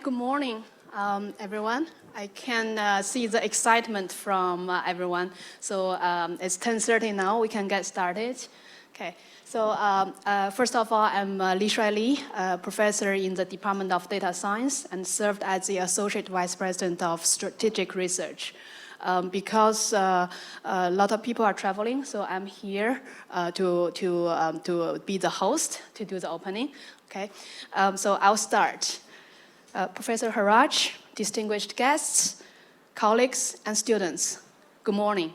Good morning, everyone. I can see the excitement from everyone. So it's 10:30 now. We can get started. Okay. So first of all, I'm Li Shuai, professor in the Department of Data Science and served as the Associate Vice President of Strategic Research. Because a lot of people are traveling, so I'm here to be the host, to do the opening. Okay. So I'll start. Professor Haroche, distinguished guests, colleagues, and students, good morning.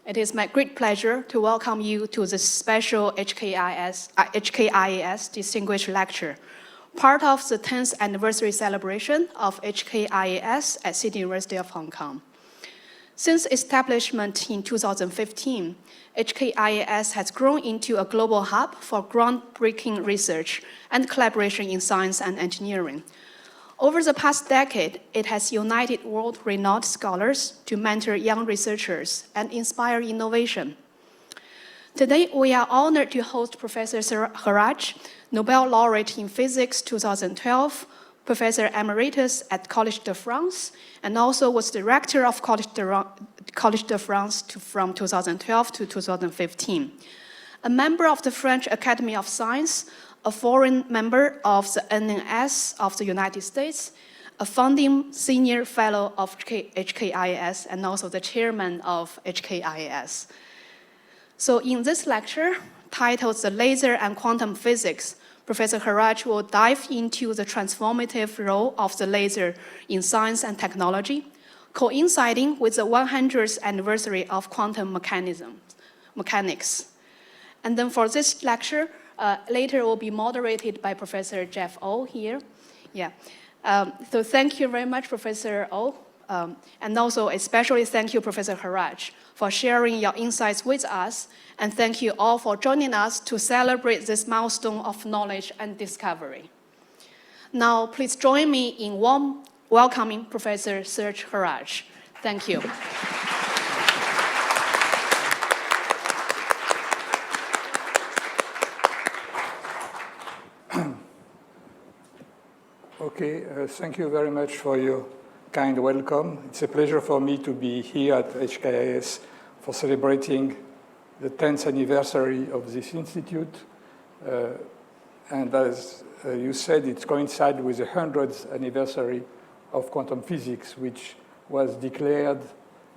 It is my great pleasure to welcome you to this special HKIAS Distinguished Lecture, part of the 10th anniversary celebration of HKIAS at City University of Hong Kong. Since establishment in 2015, HKIAS has grown into a global hub for groundbreaking research and collaboration in science and engineering. Over the past decade, it has united world-renowned scholars to mentor young researchers and inspire innovation. Today, we are honored to host Professor Haroche, Nobel laureate in Physics 2012, Professor Emeritus at Collège de France, and also was director of Collège de France from 2012 to 2015. A member of the French Academy of Science, a foreign member of the NNS of the United States, a founding senior fellow of HKIAS, and also the chairman of HKIAS. So in this lecture, titled The Laser and Quantum Physics, Professor Haroche will dive into the transformative role of the laser in science and technology, coinciding with the 100th anniversary of quantum mechanics. And then for this lecture, later will be moderated by Professor Jeff O here. Yeah. So thank you very much, Professor O. And also especially thank you, Professor Haroche, for sharing your insights with us. And thank you all for joining us to celebrate this milestone of knowledge and discovery. Now, please join me in warm welcoming Professor Serge Haroche. Thank you. Okay, thank you very much for your kind welcome. It's a pleasure for me to be here at HKIAS for celebrating the 10th anniversary of this institute. And as you said, it coincides with the 100th anniversary of quantum physics, which was declared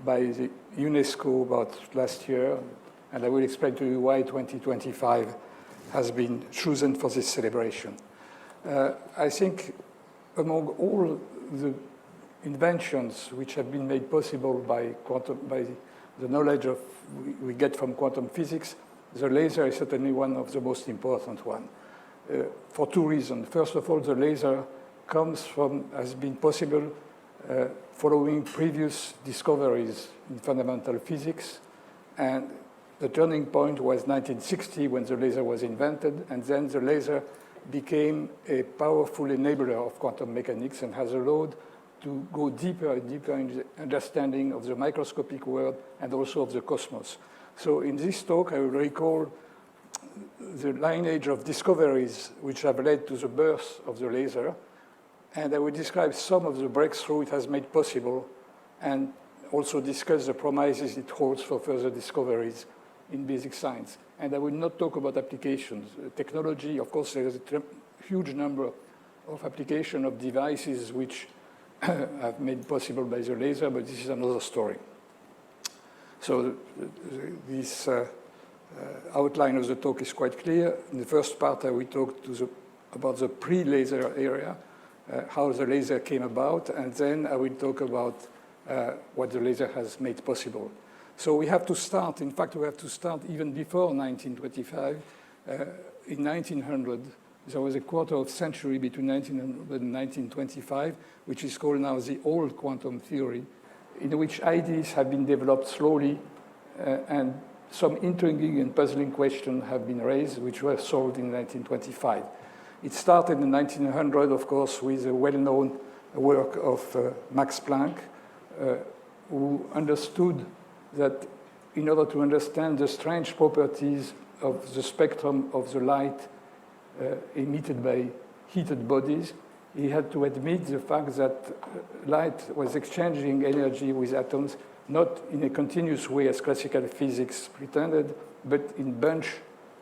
by the UNESCO about last year. And I will explain to you why 2025 has been chosen for this celebration. I think among all the inventions which have been made possible by the knowledge we get from quantum physics, the laser is certainly one of the most important ones, for two reasons. First of all, the laser has been possible following previous discoveries in fundamental physics, and the turning point was 1960 when the laser was invented, and then the laser became a powerful enabler of quantum mechanics and has allowed to go deeper and deeper in the understanding of the microscopic world and also of the cosmos. So in this talk, I will recall the lineage of discoveries which have led to the birth of the laser, and I will describe some of the breakthrough it has made possible and also discuss the promises it holds for further discoveries in basic science. And I will not talk about applications. Technology, of course, there is a huge number of applications of devices which have made possible by the laser, but this is another story. So this outline of the talk is quite clear. In the first part, I will talk about the pre-laser area, how the laser came about, and then I will talk about what the laser has made possible. So we have to start, in fact, we have to start even before 1925. In 1900, there was a quarter of century between 1900 and 1925, which is called now the old quantum theory, in which ideas have been developed slowly and some intriguing and puzzling questions have been raised, which were solved in 1925. It started in 1900, of course, with a well-known work of Max Planck, who understood that in order to understand the strange properties of the spectrum of the light emitted by heated bodies, he had to admit the fact that light was exchanging energy with atoms, not in a continuous way as classical physics pretended, but in bunch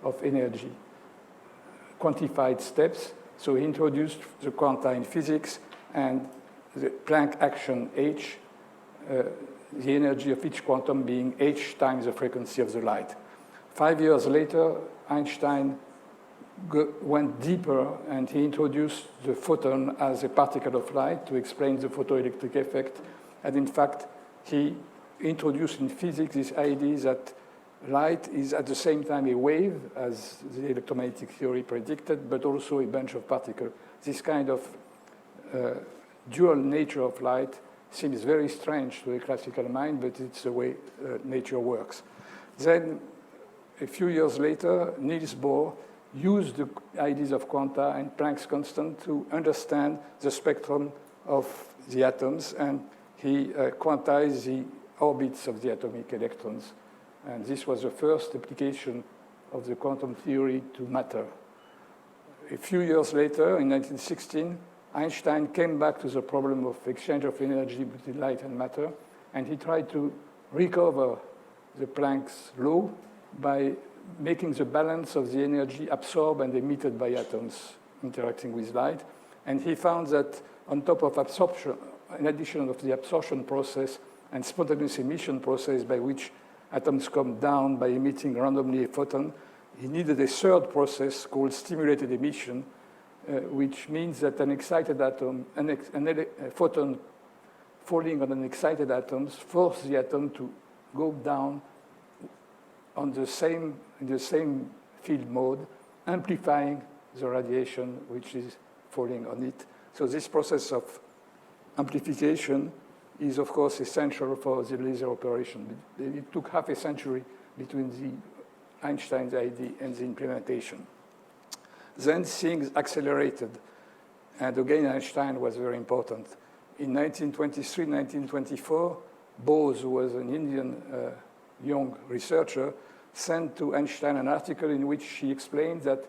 of energy, quantified steps. So he introduced the quanta in physics and the Planck action H, the energy of each quantum being h times the frequency of the light. 5 years later, Einstein went deeper and he introduced the photon as a particle of light to explain the photoelectric effect. And in fact, he introduced in physics this idea that light is at the same time a wave, as the electromagnetic theory predicted, but also a bunch of particles. This kind of dual nature of light seems very strange to a classical mind, but it's the way nature works. Then, a few years later, Niels Bohr used the ideas of quanta and Planck's constant to understand the spectrum of the atoms, and he quantized the orbits of the atomic electrons. And this was the first application of the quantum theory to matter. A few years later, in 1916, Einstein came back to the problem of exchange of energy between light and matter, and he tried to recover the Planck's law by making the balance of the energy absorbed and emitted by atoms interacting with light. And he found that on top of absorption, in addition of the absorption process and spontaneous emission process by which atoms come down by emitting randomly a photon, he needed a third process called stimulated emission, which means that an excited atom, a photon falling on an excited atom forces the atom to go down on in the same field mode, amplifying the radiation which is falling on it. So this process of amplification is, of course, essential for the laser operation. It took half a century between the Einstein's idea and the implementation. Then things accelerated, and again, Einstein was very important. In 1923, 1924, Bose, who was an Indian young researcher, sent to Einstein an article in which he explained that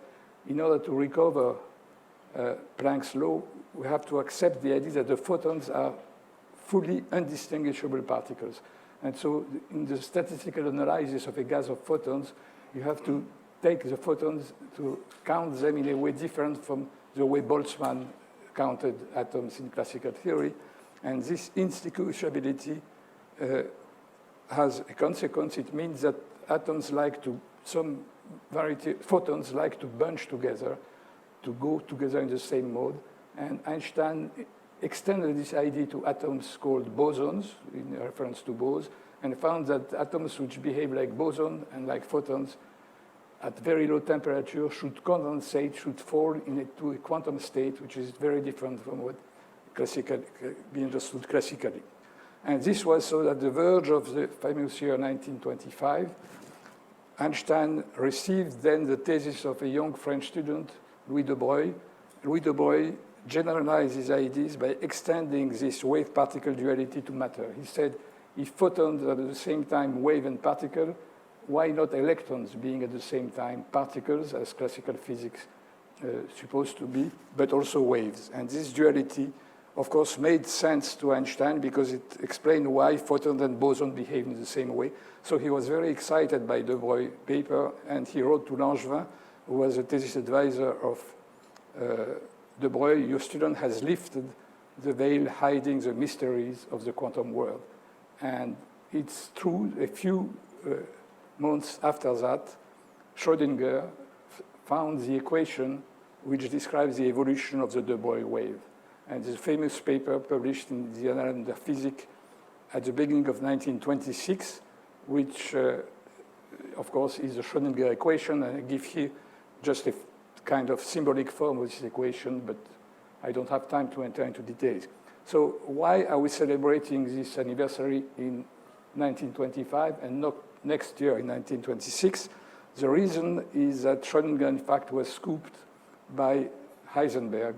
in order to recover Planck's law, we have to accept the idea that the photons are fully undistinguishable particles. And so in the statistical analysis of a gas of photons, you have to take the photons to count them in a way different from the way Boltzmann counted atoms in classical theory. And this indistinguishability has a consequence. It means that atoms like to, some variety, photons like to bunch together, to go together in the same mode. And Einstein extended this idea to atoms called bosons, in reference to Bose, and found that atoms which behave like boson and like photons at very low temperature should condensate, should fall into a quantum state, which is very different from what be understood classically. And this was so at the verge of the famous year 1925. Einstein received then the thesis of a young French student, Louis de Broglie. Louis de Broglie generalized his ideas by extending this wave-particle duality to matter. He said, if photons are at the same time wave and particle, why not electrons being at the same time particles, as classical physics supposed to be, but also waves? And this duality, of course, made sense to Einstein because it explained why photons and bosons behave in the same way. So he was very excited by de Broglie paper, and he wrote to Langevin, who was a thesis advisor of de Broglie, your student has lifted the veil hiding the mysteries of the quantum world. And it's true, a few months after that, Schrödinger found the equation which describes the evolution of the de Broglie wave. And the famous paper published in the Annals of Physics at the beginning of 1926, which, of course, is the Schrödinger equation. And I give here just a kind of symbolic form of this equation, but I don't have time to enter into details. So why are we celebrating this anniversary in 1925 and not next year in 1926? The reason is that Schrödinger, in fact, was scooped by Heisenberg,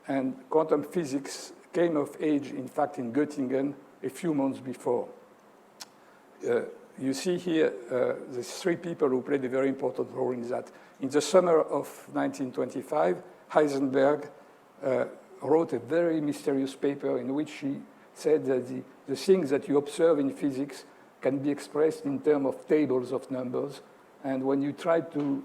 and quantum physics came of age, in fact, in Göttingen a few months before. You see here the three people who played a very important role in that. In the summer of 1925, Heisenberg wrote a very mysterious paper in which he said that the things that you observe in physics can be expressed in terms of tables of numbers. And when you try to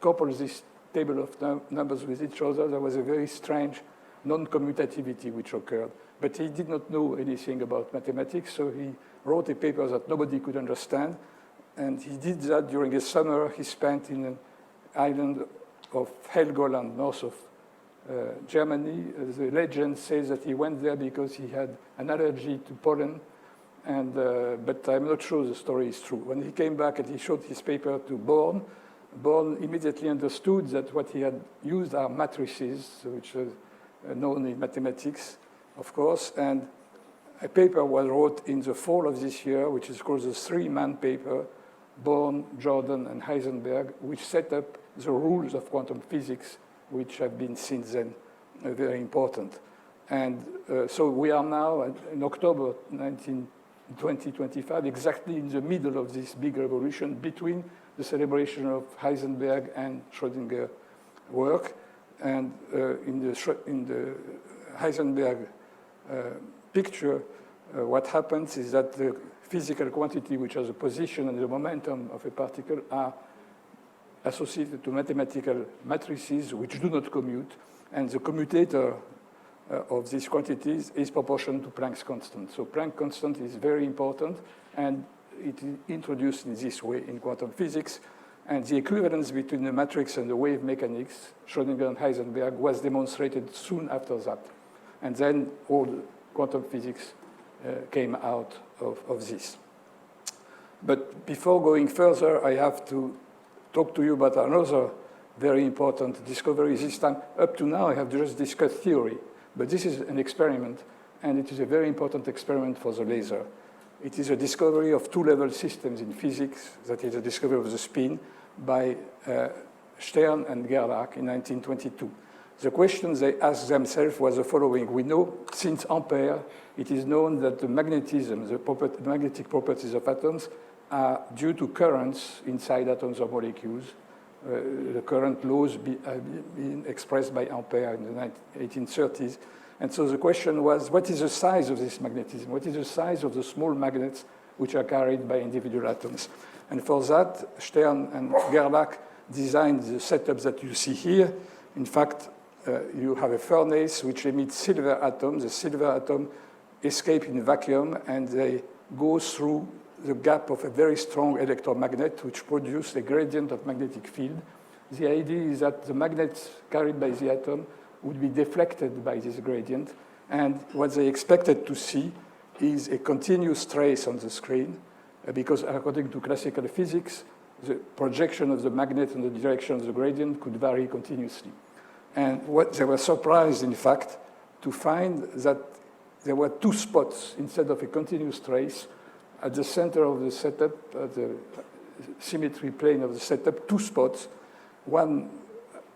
couple this table of numbers with each other, there was a very strange non-commutativity which occurred. But he did not know anything about mathematics, so he wrote a paper that nobody could understand. And he did that during a summer he spent in an island of Helgoland, north of Germany. The legend says that he went there because he had an allergy to pollen, but I'm not sure the story is true. When he came back and he showed his paper to Born, Born immediately understood that what he had used are matrices, which are known in mathematics, of course, and a paper was wrote in the fall of this year, which is called the three-man paper, Born, Jordan, and Heisenberg, which set up the rules of quantum physics, which have been since then very important. And so we are now in October 2025, exactly in the middle of this big revolution between the celebration of Heisenberg and Schrödinger work. And in the Heisenberg picture, what happens is that the physical quantity, which has the position and the momentum of a particle, are associated to mathematical matrices which do not commute, and the commutator of these quantities is proportional to Planck's constant. So Planck constant is very important, and it is introduced in this way in quantum physics, and the equivalence between the matrix and the wave mechanics, Schrödinger and Heisenberg, was demonstrated soon after that. And then all the quantum physics came out of this. But before going further, I have to talk to you about another very important discovery. This time, up to now, I have just discussed theory, but this is an experiment, and it is a very important experiment for the laser. It is a discovery of two-level systems in physics, that is a discovery of the spin, by Stern and Gerlach in 1922. The question they asked themselves was the following. We know, since Ampere, it is known that the magnetism, the magnetic properties of atoms, are due to currents inside atoms or molecules. The current laws have been expressed by Ampere in the 1830s. And so the question was, what is the size of this magnetism? What is the size of the small magnets which are carried by individual atoms? And for that, Stern and Gerlach designed the setups that you see here. In fact, you have a furnace which emits silver atoms. The silver atom escape in vacuum, and they go through the gap of a very strong electromagnet, which produces a gradient of magnetic field. The idea is that the magnets carried by the atom would be deflected by this gradient, and what they expected to see is a continuous trace on the screen, because according to classical physics, the projection of the magnet in the direction of the gradient could vary continuously. And what they were surprised, in fact, to find that there were two spots instead of a continuous trace at the center of the setup, at the symmetry plane of the setup, two spots, one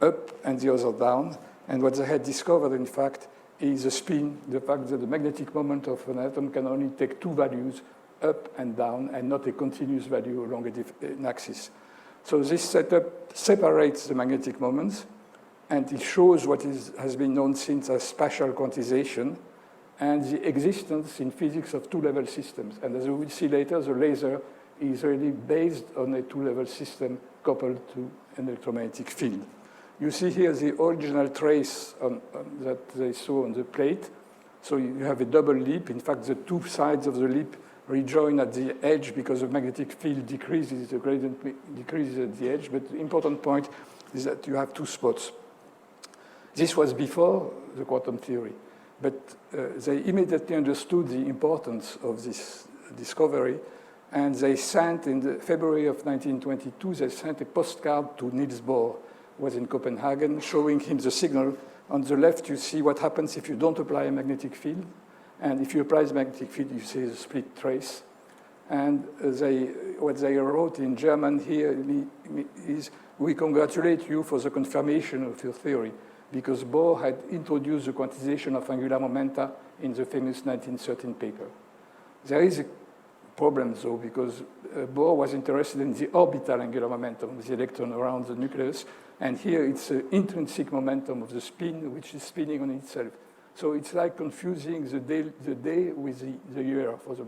up and the other down. And what they had discovered, in fact, is the spin, the fact that the magnetic moment of an atom can only take two values, up and down, and not a continuous value along an axis. So this setup separates the magnetic moments, and it shows what has been known since as spatial quantization, and the existence in physics of two-level systems. And as we will see later, the laser is really based on a two-level system coupled to an electromagnetic field. You see here the original trace that they saw on the plate. So you have a double lip. In fact, the two sides of the lip rejoin at the edge because the magnetic field decreases, the gradient decreases at the edge. But the important point is that you have two spots. This was before the quantum theory. But they immediately understood the importance of this discovery, and they sent, in February of 1922, they sent a postcard to Niels Bohr, who was in Copenhagen, showing him the signal. On the left, you see what happens if you don't apply a magnetic field, and if you apply the magnetic field, you see the split trace. And what they wrote in German here is, "We congratulate you for the confirmation of your theory, because Bohr had introduced the quantization of angular momenta in the famous 1913 paper." There is a problems, though, because Bohr was interested in the orbital angular momentum of the electron around the nucleus. And here it's an intrinsic momentum of the spin, which is spinning on itself. So it's like confusing the day with the year for the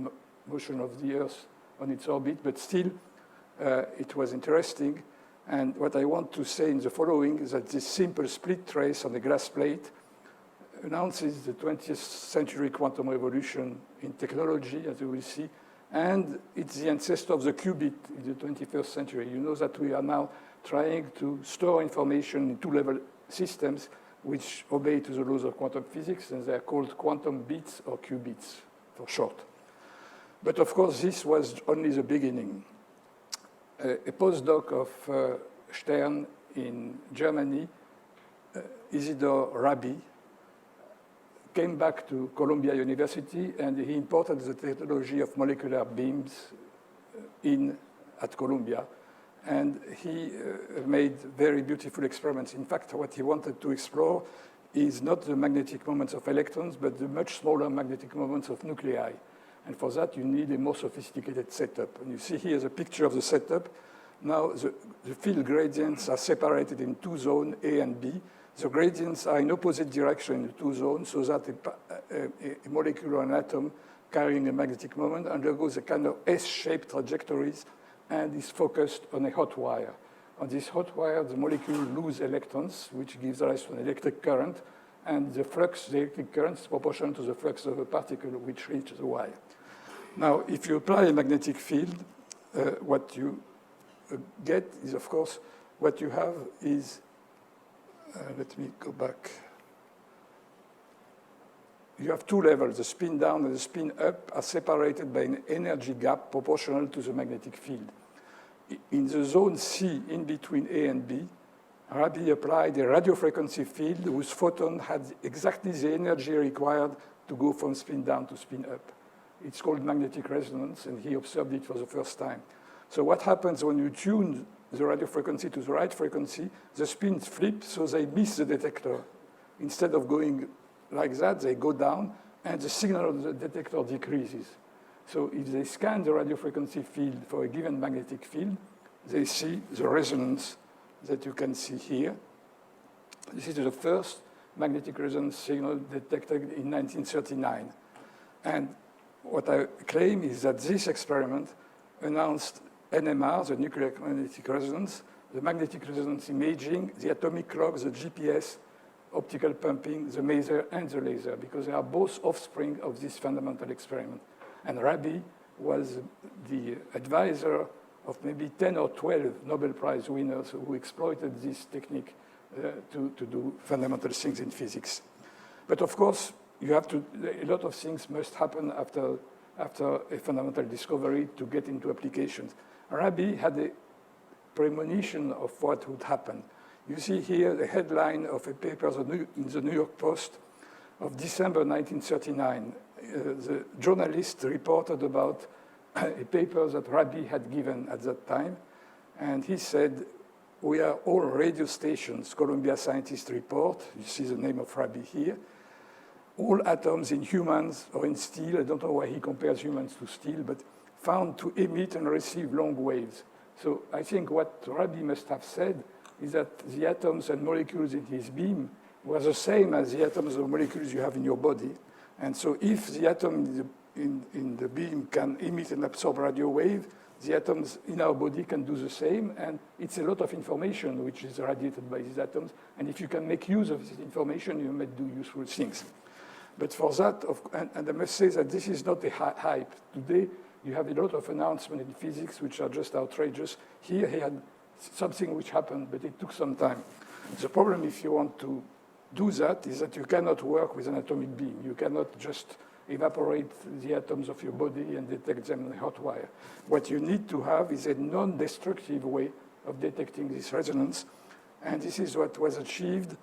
motion of the Earth on its orbit. But still, it was interesting. And what I want to say in the following is that this simple split trace on the glass plate announces the 20th century quantum revolution in technology, as you will see. And it's the ancestor of the qubit in the 21st century. You know that we are now trying to store information in two-level systems which obey to the laws of quantum physics, and they are called quantum bits or qubits for short. But of course, this was only the beginning. A postdoc of Stern in Germany, Isidor Rabi, came back to Columbia University, and he imported the technology of molecular beams at Columbia. And he made very beautiful experiments. In fact, what he wanted to explore is not the magnetic moments of electrons, but the much smaller magnetic moments of nuclei. And for that, you need a more sophisticated setup. And you see here the picture of the setup. Now, the field gradients are separated in two zones, A and B. The gradients are in opposite direction in the two zones, so that a molecule or an atom carrying a magnetic moment undergoes a kind of S-shaped trajectories and is focused on a hot wire. On this hot wire, the molecule loses electrons, which gives rise to an electric current, and the electric current is proportional to the flux of a particle which reaches the wire. Now, if you apply a magnetic field, what you get is, of course, what you have is, let me go back. You have two levels, the spin down and the spin up are separated by an energy gap proportional to the magnetic field. In the zone C, in between A and B, Rabi applied a radio frequency field whose photon had exactly the energy required to go from spin down to spin up. It's called magnetic resonance, and he observed it for the first time. So what happens when you tune the radio frequency to the right frequency, the spins flip, so they miss the detector. Instead of going like that, they go down, and the signal of the detector decreases. So if they scan the radio frequency field for a given magnetic field, they see the resonance that you can see here. This is the first magnetic resonance signal detected in 1939. And what I claim is that this experiment announced NMR, the nuclear magnetic resonance, the magnetic resonance imaging, the atomic clock, the GPS, optical pumping, the maser, and the laser, because they are both offspring of this fundamental experiment. And Rabi was the advisor of maybe 10 or 12 Nobel Prize winners who exploited this technique to do fundamental things in physics. But of course, a lot of things must happen after a fundamental discovery to get into applications. Rabi had a premonition of what would happen. You see here the headline of a paper in the New York Post of December 1939. The journalist reported about a paper that Rabi had given at that time, and he said, "We are all radio stations, Columbia scientists report." You see the name of Rabi here. All atoms in humans or in steel, I don't know why he compares humans to steel, but found to emit and receive long waves. So I think what Rabi must have said is that the atoms and molecules in his beam were the same as the atoms or molecules you have in your body. And so if the atom in the beam can emit and absorb radio wave, the atoms in our body can do the same. And it's a lot of information which is radiated by these atoms. And if you can make use of this information, you might do useful things. But for that, and I must say that this is not a hype. Today, you have a lot of announcements in physics which are just outrageous. Here, he had something which happened, but it took some time. The problem, if you want to do that, is that you cannot work with an atomic beam. You cannot just evaporate the atoms of your body and detect them in a hot wire. What you need to have is a non-destructive way of detecting this resonance. And this is what was achieved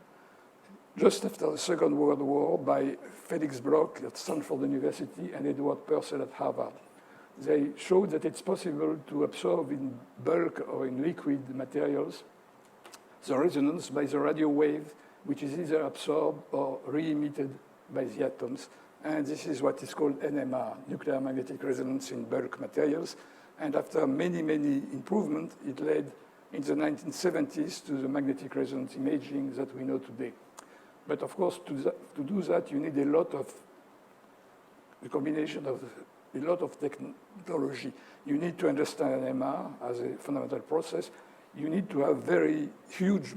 just after the Second World War by Felix Bloch at Stanford University and Edward Purcell at Harvard. They showed that it's possible to absorb in bulk or in liquid materials the resonance by the radio wave, which is either absorbed or re-emitted by the atoms. And this is what is called NMR, nuclear magnetic resonance in bulk materials. And after many, many improvements, it led in the 1970s to the magnetic resonance imaging that we know today. But of course, to do that, you need a combination of a lot of technology. You need to understand NMR as a fundamental process. You need to have very huge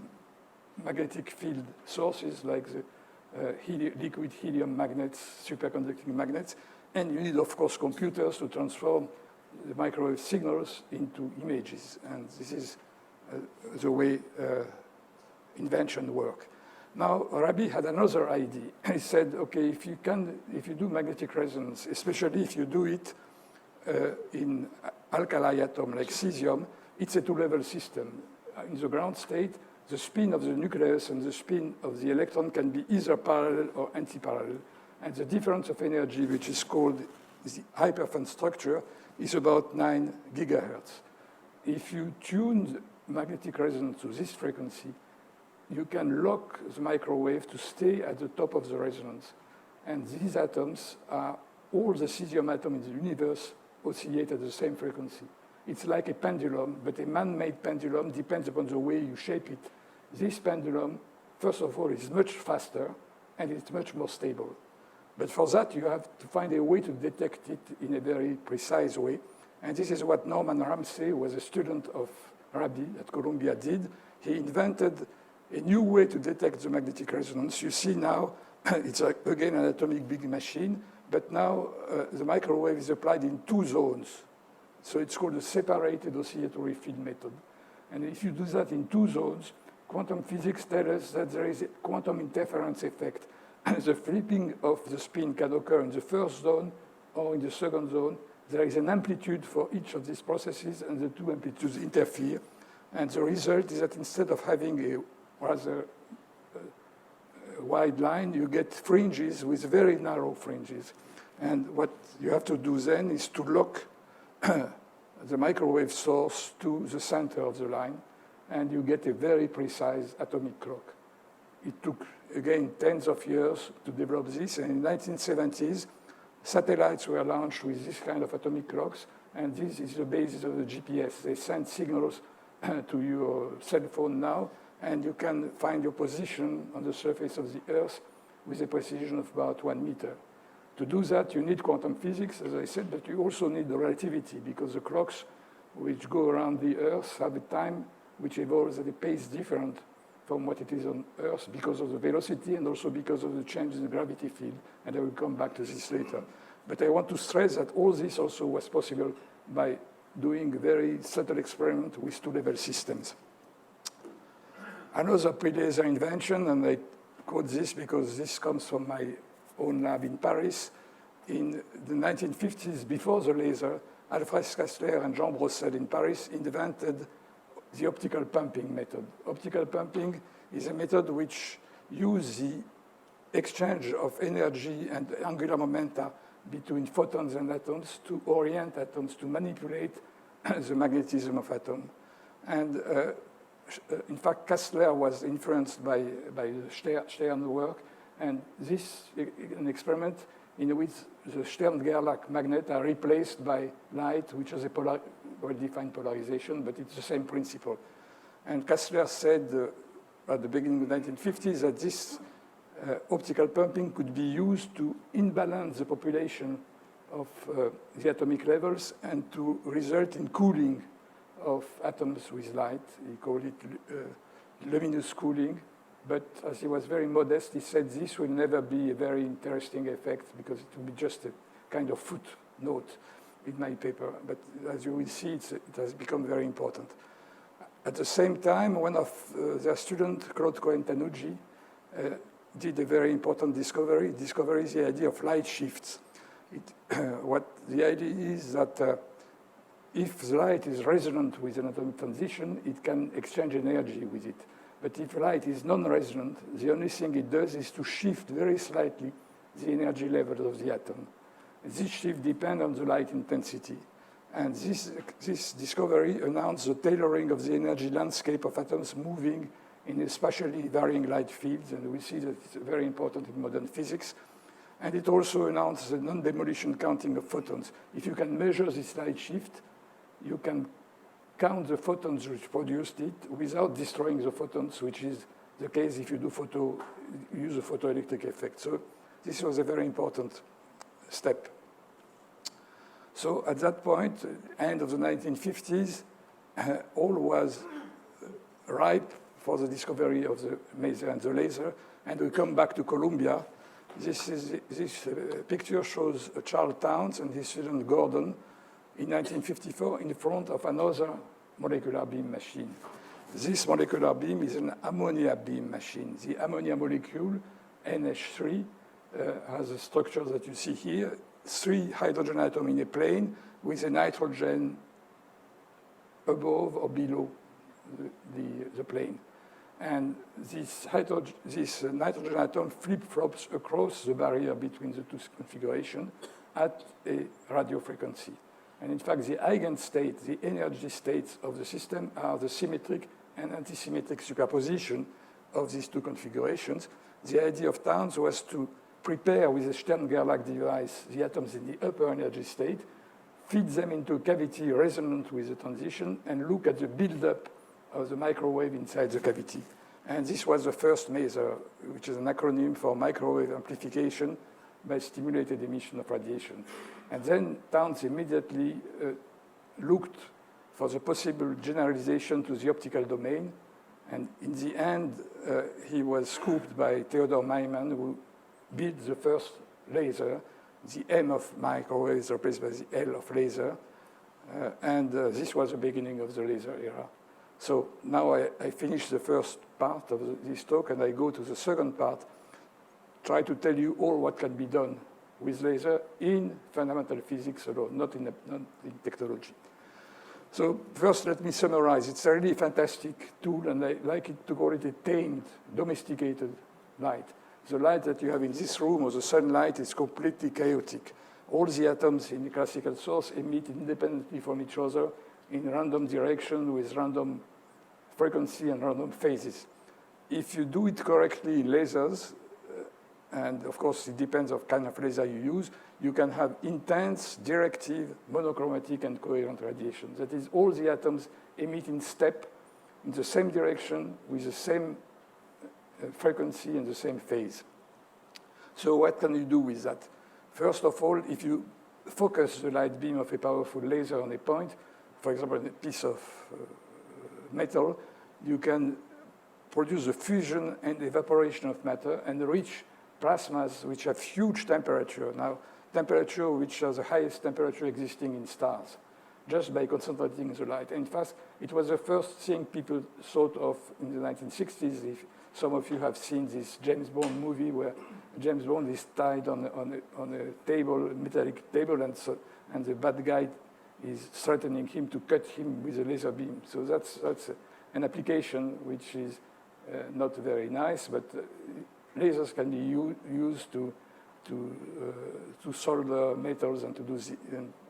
magnetic field sources like the liquid helium magnets, superconducting magnets. And you need, of course, computers to transform the microwave signals into images. And this is the way invention works. Now, Rabi had another idea. He said, okay, if you do magnetic resonance, especially if you do it in alkali atom like cesium, it's a two-level system. In the ground state, the spin of the nucleus and the spin of the electron can be either parallel or anti-parallel. And the difference of energy, which is called the hyperfan structure, is about 9 gigahertz. If you tune magnetic resonance to this frequency, you can lock the microwave to stay at the top of the resonance. And these atoms are all the cesium atoms in the universe oscillate at the same frequency. It's like a pendulum, but a man-made pendulum depends upon the way you shape it. This pendulum, first of all, is much faster, and it's much more stable. But for that, you have to find a way to detect it in a very precise way. And this is what Norman Ramsey, who was a student of Rabi at Columbia, did. He invented a new way to detect the magnetic resonance. You see now, it's again an atomic big machine, but now the microwave is applied in 2 zones. So it's called a separated oscillatory field method. And if you do that in 2 zones, quantum physics tells us that there is a quantum interference effect. The flipping of the spin can occur in the first zone or in the second zone. There is an amplitude for each of these processes, and the 2 amplitudes interfere. And the result is that instead of having a rather wide line, you get fringes with very narrow fringes. And what you have to do then is to lock the microwave source to the center of the line, and you get a very precise atomic clock. It took, again, tens of years to develop this, and in the 1970s, satellites were launched with this kind of atomic clocks, and this is the basis of the GPS. They send signals to your cell phone now, and you can find your position on the surface of the Earth with a precision of about 1 meter. To do that, you need quantum physics, as I said, but you also need the relativity, because the clocks which go around the Earth have a time which evolves at a pace different from what it is on Earth because of the velocity and also because of the change in the gravity field, and I will come back to this later. But I want to stress that all this also was possible by doing very subtle experiments with 2-level systems. Another pre-laser invention, and I quote this because this comes from my own lab in Paris. In the 1950s, before the laser, Alfred Kastler and Jean Brossel in Paris invented the optical pumping method. Optical pumping is a method which uses the exchange of energy and angular momenta between photons and atoms to orient atoms, to manipulate the magnetism of atoms. And in fact, Kastler was influenced by Stern work, and this is an experiment in which the Stern-Gerlach magnet are replaced by light, which has a well-defined polarization, but it's the same principle. And Kastler said at the beginning of the 1950s that this optical pumping could be used to imbalance the population of the atomic levels and to result in cooling of atoms with light. He called it luminous cooling. But as he was very modest, he said this will never be a very interesting effect because it will be just a kind of footnote in my paper. But as you will see, it has become very important. At the same time, one of their students, Claude Cohen-Tanucci, did a very important discovery. Discovery is the idea of light shifts. What the idea is that if the light is resonant with an atomic transition, it can exchange energy with it. But if light is non-resonant, the only thing it does is to shift very slightly the energy level of the atom. This shift depends on the light intensity. And this discovery announced the tailoring of the energy landscape of atoms moving in a spatially varying light fields, and we see that it's very important in modern physics. And it also announced the non-demolition counting of photons. If you can measure this light shift, you can count the photons which produced it without destroying the photons, which is the case if you use a photoelectric effect. So this was a very important step. So at that point, end of the 1950s, all was ripe for the discovery of the maser and the laser. And we come back to Columbia. This picture shows Charles Towns and his student Gordon in 1954 in front of another molecular beam machine. This molecular beam is an ammonia beam machine. The ammonia molecule, NH3, has a structure that you see here, 3 hydrogen atoms in a plane with a nitrogen above or below the plane. And this nitrogen atom flip-flops across the barrier between the two configurations at a radio frequency. And in fact, the eigenstate, the energy states of the system are the symmetric and antisymmetric superposition of these two configurations. The idea of Towns was to prepare with a Stern-Gerlach device the atoms in the upper energy state, feed them into a cavity resonant with the transition, and look at the buildup of the microwave inside the cavity. And this was the first maser, which is an acronym for microwave amplification by stimulated emission of radiation. And then Towns immediately looked for the possible generalization to the optical domain. And in the end, he was scooped by Theodor Maiman, who built the first laser. The M of microwave is replaced by the L of laser. And this was the beginning of the laser era. So now I finish the first part of this talk, and I go to the second part, try to tell you all what can be done with laser in fundamental physics alone, not in technology. So first, let me summarize. It's a really fantastic tool, and I like it to call it a tamed, domesticated light. The light that you have in this room, or the sunlight, is completely chaotic. All the atoms in the classical source emit independently from each other in random direction with random frequency and random phases. If you do it correctly in lasers, and of course it depends on kind of laser you use, you can have intense, directive, monochromatic, and coherent radiation. That is, all the atoms emit in step in the same direction with the same frequency and the same phase. So what can you do with that? First of all, if you focus the light beam of a powerful laser on a point, for example, a piece of metal, you can produce the fusion and evaporation of matter and reach plasmas which have huge temperature. Now, temperature which has the highest temperature existing in stars, just by concentrating the light. In fact, it was the first thing people thought of in the 1960s. If some of you have seen this James Bond movie where James Bond is tied on a table, metallic table, and the bad guy is threatening him to cut him with a laser beam. So that's an application which is not very nice, but lasers can be used to solder metals and to do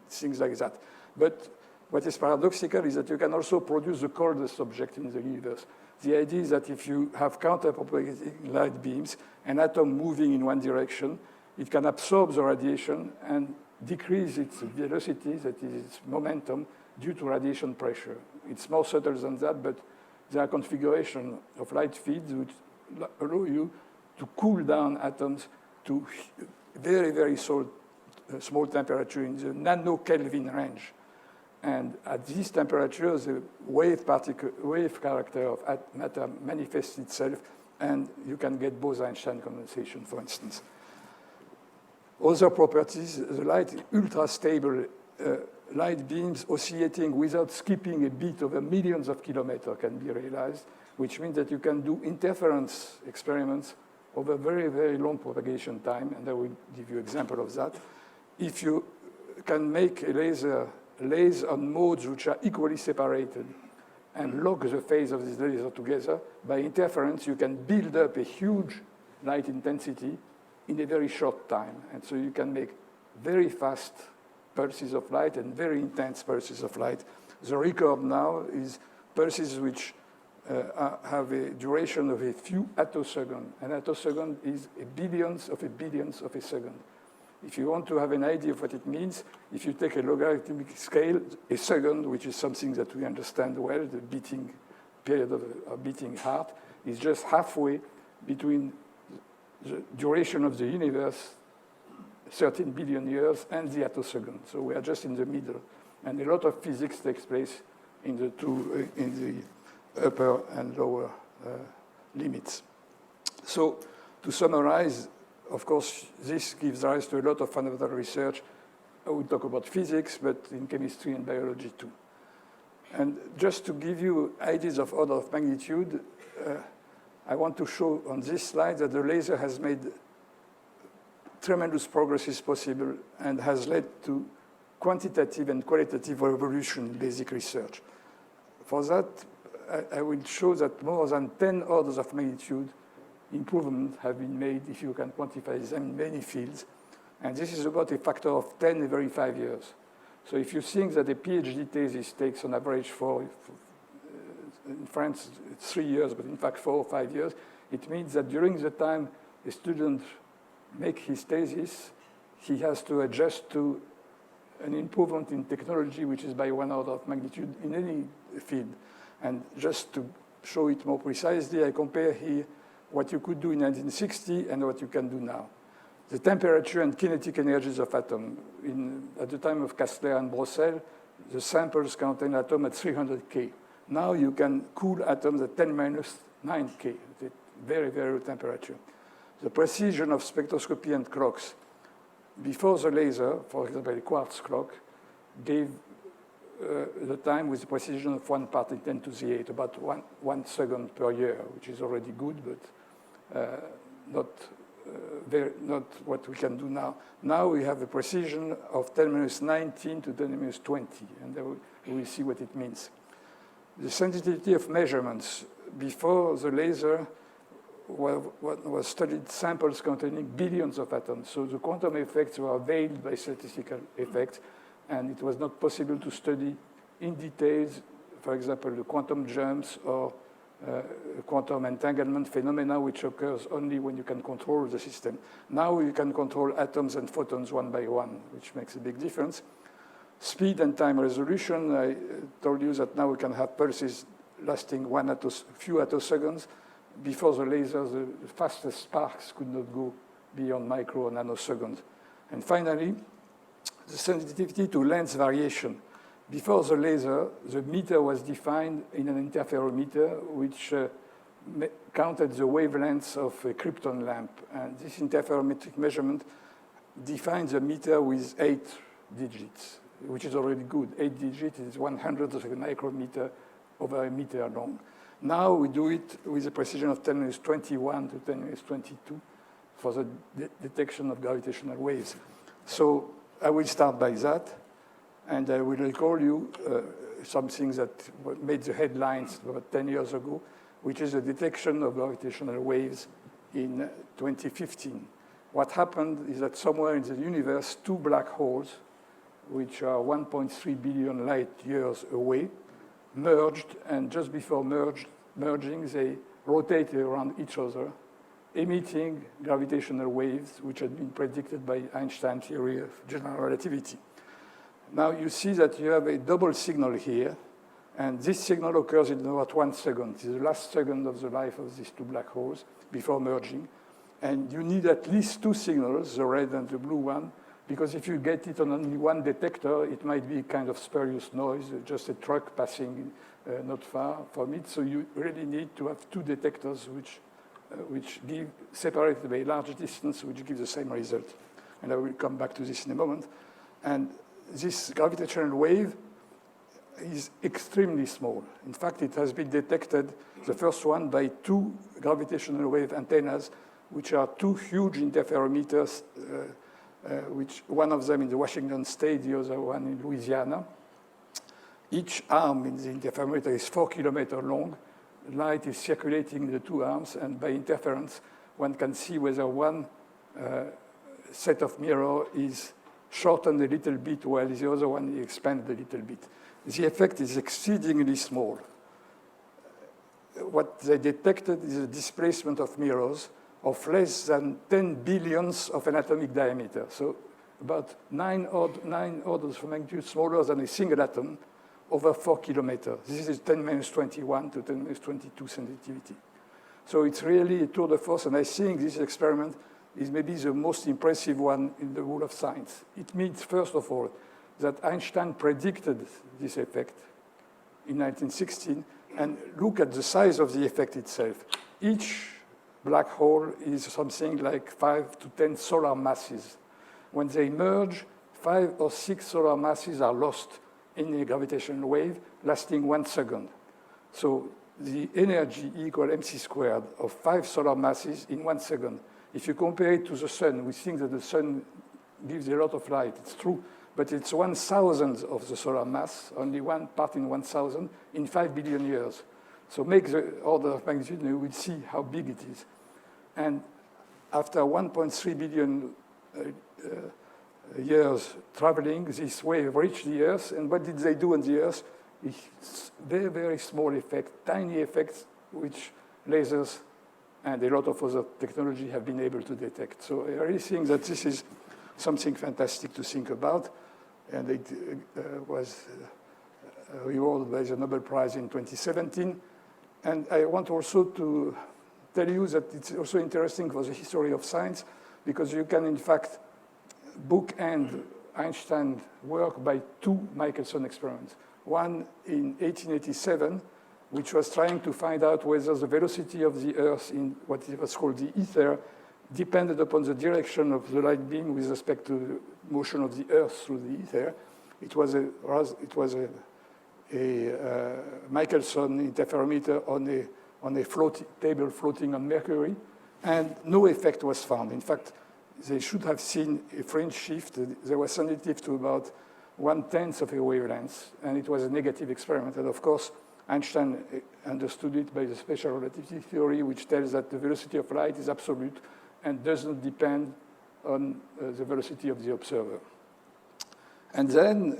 things like that. But what is paradoxical is that you can also produce the coldest object in the universe. The idea is that if you have counter-propagating light beams, an atom moving in one direction, it can absorb the radiation and decrease its velocity, that is its momentum, due to radiation pressure. It's more subtle than that, but there are configurations of light fields which allow you to cool down atoms to very, very small temperature in the nano-Kelvin range. And at these temperatures, the wave character of matter manifests itself, and you can get Bose-Einstein condensation, for instance. Other properties, the light, ultra-stable light beams oscillating without skipping a beat over millions of kilometers can be realized, which means that you can do interference experiments over very, very long propagation time, and I will give you an example of that. If you can make a laser lays on modes which are equally separated and lock the phase of this laser together, by interference, you can build up a huge light intensity in a very short time. And so you can make very fast pulses of light and very intense pulses of light. The record now is pulses which have a duration of a few attoseconds. An attosecond is a billionth of a second. If you want to have an idea of what it means, if you take a logarithmic scale, a second, which is something that we understand well, the beating period of a beating heart, is just halfway between the duration of the universe, 13 billion years, and the attosecond. So we are just in the middle. And a lot of physics takes place in the two, in the upper and lower limits. So to summarize, of course, this gives rise to a lot of fundamental research. I will talk about physics, but in chemistry and biology too. And just to give you ideas of order of magnitude, I want to show on this slide that the laser has made tremendous progresses possible and has led to quantitative and qualitative revolution in basic research. For that, I will show that more than 10 orders of magnitude improvements have been made, if you can quantify them, in many fields. And this is about a factor of 10 every 5 years. So if you think that a PhD thesis takes on average in France, it's 3 years, but in fact 4 or 5 years, it means that during the time a student makes his thesis, he has to adjust to an improvement in technology, which is by 1 order of magnitude in any field. And just to show it more precisely, I compare here what you could do in 1960 and what you can do now. The temperature and kinetic energies of atoms. At the time of Kastler and Brossel, the samples contain atoms at 300 K. Now you can cool atoms at 10 minus 9 K, very, very low temperature. The precision of spectroscopy and clocks. Before the laser, for example, a quartz clock gave the time with the precision of 1 part in 10 to the 8, about 1 second per year, which is already good, but not what we can do now. Now we have a precision of 10 minus 19 to 10 minus 20, and then we will see what it means. The sensitivity of measurements. Before the laser was studied samples containing billions of atoms, so the quantum effects were veiled by statistical effects, and it was not possible to study in details, for example, the quantum jumps or quantum entanglement phenomena, which occurs only when you can control the system. Now you can control atoms and photons one by one, which makes a big difference. Speed and time resolution, I told you that now we can have pulses lasting few attoseconds. Before the laser, the fastest sparks could not go beyond micro or nanoseconds. And finally, the sensitivity to length variation. Before the laser, the meter was defined in an interferometer, which counted the wavelengths of a krypton lamp. And this interferometric measurement defines the meter with 8 digits, which is already good. 8 digits is 100th of a micrometer over a meter long. Now we do it with a precision of 10 minus 21 to 10 minus 22 for the detection of gravitational waves. So I will start by that, and I will recall you something that made the headlines about 10 years ago, which is the detection of gravitational waves in 2015. What happened is that somewhere in the universe, 2 black holes, which are 1.3 billion light years away, merged, and just before merging, they rotated around each other, emitting gravitational waves, which had been predicted by Einstein's theory of general relativity. Now you see that you have a double signal here, and this signal occurs in about 1 second. It's the last second of the life of these 2 black holes before merging. And you need at least 2 signals, the red and the blue one, because if you get it on only one detector, it might be kind of spurious noise, just a truck passing not far from it. So you really need to have 2 detectors which give separated by a large distance, which gives the same result. And I will come back to this in a moment. And this gravitational wave is extremely small. In fact, it has been detected, the first one, by 2 gravitational wave antennas, which are 2 huge interferometers, which one of them in the Washington State, the other one in Louisiana. Each arm in the interferometer is 4 kilometers long. Light is circulating in the 2 arms, and by interference, one can see whether one set of mirror is shortened a little bit while the other one is expanded a little bit. The effect is exceedingly small. what they detected is a displacement of mirrors of less than 10 billionths of an atomic diameter. So about nine orders of magnitude smaller than a single atom over 4 kilometers. This is 10⁻21 to 10⁻22 sensitivity. So it's really a tour de force, and I think this experiment is maybe the most impressive one in the world of science. It means, first of all, that Einstein predicted this effect in 1916, and look at the size of the effect itself. Each black hole is something like 5 to 10 solar masses. When they merge, 5 or 6 solar masses are lost in a gravitational wave lasting 1 second. So the energy equal mc squared of 5 solar masses in 1 second. If you compare it to the sun, we think that the sun gives a lot of light. It's true, but it's 1,000th of the solar mass, only one part in 1,000 in 5 billion years. So make the order of magnitude, and you will see how big it is. And after 1.3 billion years traveling, this wave reached the Earth, and what did they do on the Earth? It's very, very small effect, tiny effects, which lasers and a lot of other technology have been able to detect. So I really think that this is something fantastic to think about, and it was rewarded by the Nobel Prize in 2017. And I want also to tell you that it's also interesting for the history of science, because you can, in fact, bookend Einstein's work by 2 Michelson experiments. One in 1887, which was trying to find out whether the velocity of the Earth in what was called the ether depended upon the direction of the light beam with respect to the motion of the Earth through the ether. It was a Michelson interferometer on a table floating on Mercury, and no effect was found. In fact, they should have seen a fringe shift. They were sensitive to about 1/10 of a wavelength, and it was a negative experiment. And of course, Einstein understood it by the special relativity theory, which tells that the velocity of light is absolute and does not depend on the velocity of the observer. And then,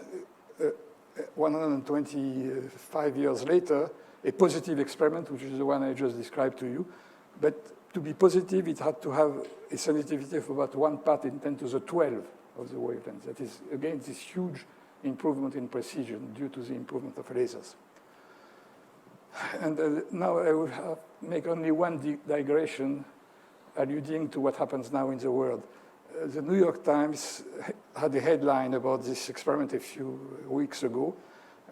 125 years later, a positive experiment, which is the one I just described to you. But to be positive, it had to have a sensitivity of about 1 part in 10 to the 12 of the wavelength. That is, again, this huge improvement in precision due to the improvement of lasers. And now I will make only one digression alluding to what happens now in the world. The New York Times had a headline about this experiment a few weeks ago,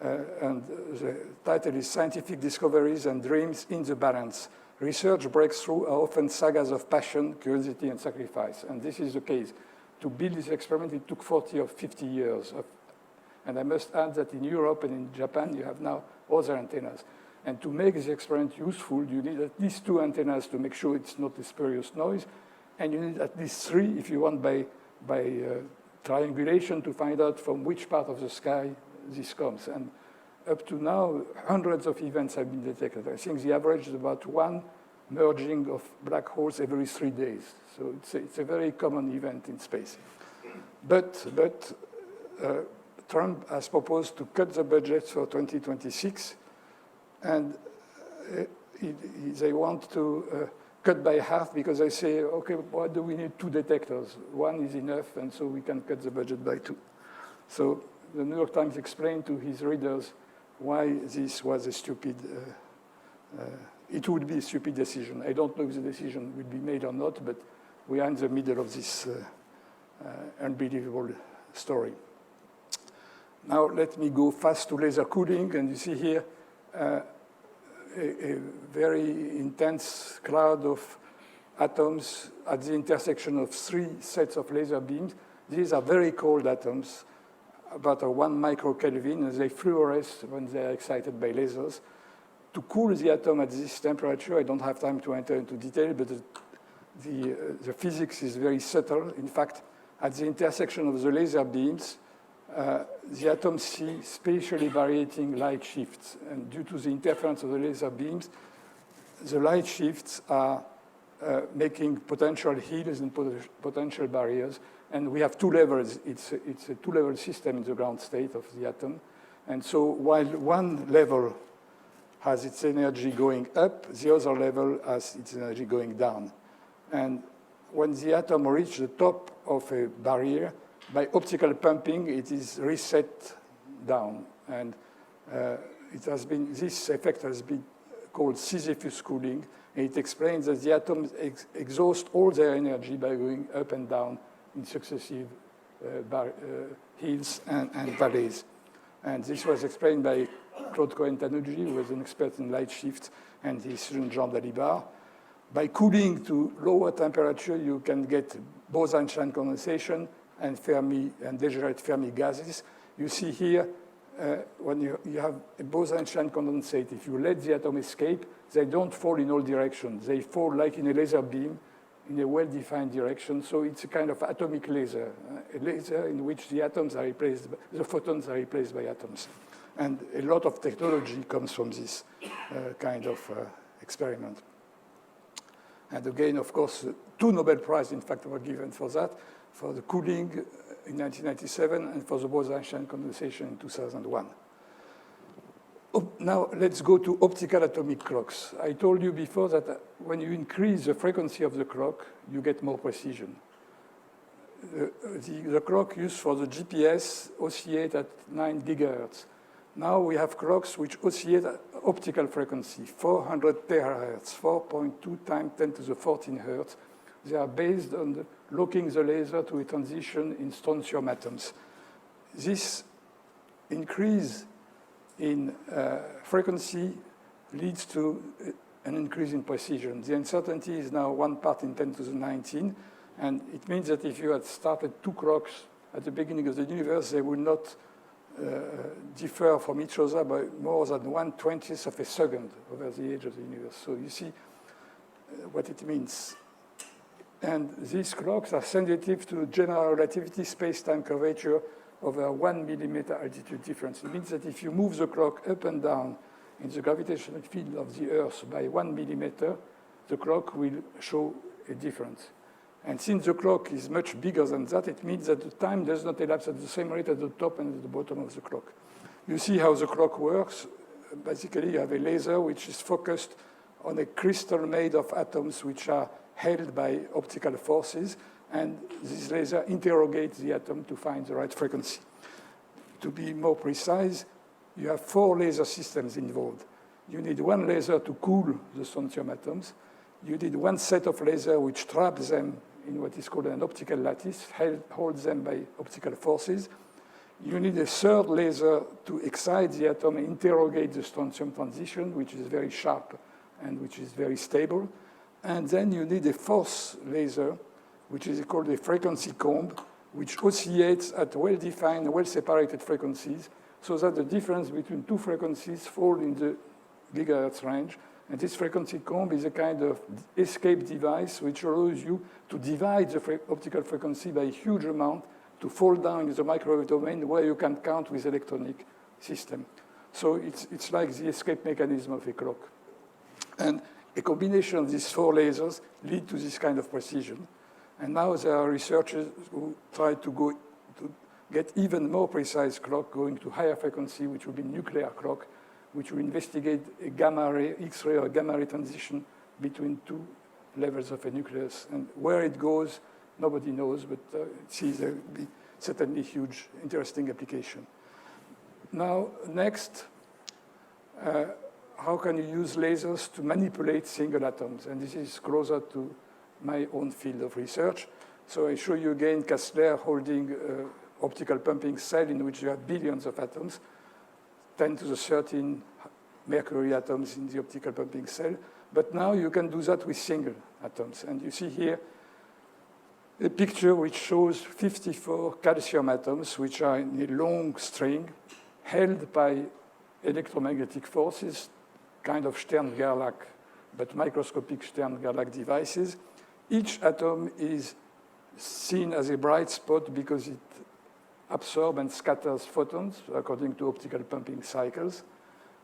and the title is Scientific Discoveries and Dreams in the Balance. Research breakthroughs are often sagas of passion, curiosity, and sacrifice. And this is the case. To build this experiment, it took 40 or 50 years. And I must add that in Europe and in Japan, you have now other antennas. And to make this experiment useful, you need at least 2 antennas to make sure it's not a spurious noise. And you need at least 3 if you want by triangulation to find out from which part of the sky this comes. And up to now, hundreds of events have been detected. I think the average is about 1 merging of black holes every 3 days. So it's a very common event in space. But Trump has proposed to cut the budget for 2026, and they want to cut by half because they say, okay, why do we need 2 detectors? 1 is enough, and so we can cut the budget by 2. So the New York Times explained to his readers why this was a stupid, it would be a stupid decision. I don't know if the decision will be made or not, but we are in the middle of this unbelievable story. Now let me go fast to laser cooling, and you see here a very intense cloud of atoms at the intersection of 3 sets of laser beams. These are very cold atoms, about 1 microkelvin, and they fluoresce when they are excited by lasers. To cool the atom at this temperature, I don't have time to enter into detail, but the physics is very subtle. In fact, at the intersection of the laser beams, the atoms see spatially varying light shifts. And due to the interference of the laser beams, the light shifts are making potential heels and potential barriers. And we have 2 levels. It's a 2-level system in the ground state of the atom. And so while 1 level has its energy going up, the other level has its energy going down. And when the atom reaches the top of a barrier, by optical pumping, it is reset down. And this effect has been called Sisyphus cooling. And it explains that the atoms exhaust all their energy by going up and down in successive hills and valleys. And this was explained by Claude Cohen-Tanuji, who was an expert in light shift, and his student Jean Dalibard. By cooling to lower temperature, you can get Bose-Einstein condensation and degenerate Fermi gases. You see here, when you have a Bose-Einstein condensate, if you let the atom escape, they don't fall in all directions. They fall like in a laser beam in a well-defined direction. So it's a kind of atomic laser, a laser in which the atoms are replaced, the photons are replaced by atoms. And a lot of technology comes from this kind of experiment. And again, of course, 2 Nobel Prizes, in fact, were given for that, for the cooling in 1997 and for the Bose-Einstein condensation in 2001. Now, let's go to optical atomic clocks. I told you before that when you increase the frequency of the clock, you get more precision. The clock used for the GPS oscillates at 9 gigahertz. Now we have clocks which oscillate at optical frequency, 400 terahertz, 4.2 times 10 to the 14 hertz. They are based on locking the laser to a transition in strontium atoms. This increase in frequency leads to an increase in precision. The uncertainty is now 1 part in 10 to the 19, and it means that if you had started 2 clocks at the beginning of the universe, they would not differ from each other by more than 1/20th of a second over the age of the universe. So you see what it means. And these clocks are sensitive to general relativity space-time curvature over 1 millimeter altitude difference. It means that if you move the clock up and down in the gravitational field of the Earth by 1 millimeter, the clock will show a difference. And since the clock is much bigger than that, it means that the time does not elapse at the same rate at the top and at the bottom of the clock. You see how the clock works. Basically, you have a laser which is focused on a crystal made of atoms which are held by optical forces, and this laser interrogates the atom to find the right frequency. To be more precise, you have 4 laser systems involved. You need 1 laser to cool the strontium atoms. You need 1 set of lasers which traps them in what is called an optical lattice, holds them by optical forces. You need a 3rd laser to excite the atom and interrogate the strontium transition, which is very sharp and which is very stable. And then you need a 4th laser, which is called a frequency comb, which oscillates at well-defined, well-separated frequencies, so that the difference between 2 frequencies fall in the gigahertz range. And this frequency comb is a kind of escape device which allows you to divide the optical frequency by a huge amount to fall down in the microwave domain where you can count with electronic system. So it's like the escape mechanism of a clock. And a combination of these 4 lasers lead to this kind of precision. And now there are researchers who try to get even more precise clock, going to higher frequency, which will be nuclear clock, which will investigate a gamma ray, X-ray or gamma ray transition between 2 levels of a nucleus. And where it goes, nobody knows, but there will be certainly huge, interesting application. Now, next, how can you use lasers to manipulate single atoms? And this is closer to my own field of research. So I show you again Kastler holding an optical pumping cell in which you have billions of atoms, 10 to the 13 mercury atoms in the optical pumping cell. But now you can do that with single atoms. And you see here a picture which shows 54 calcium atoms, which are in a long string held by electromagnetic forces, kind of Stern-Gerlach, but microscopic Stern-Gerlach devices. Each atom is seen as a bright spot because it absorbs and scatters photons according to optical pumping cycles.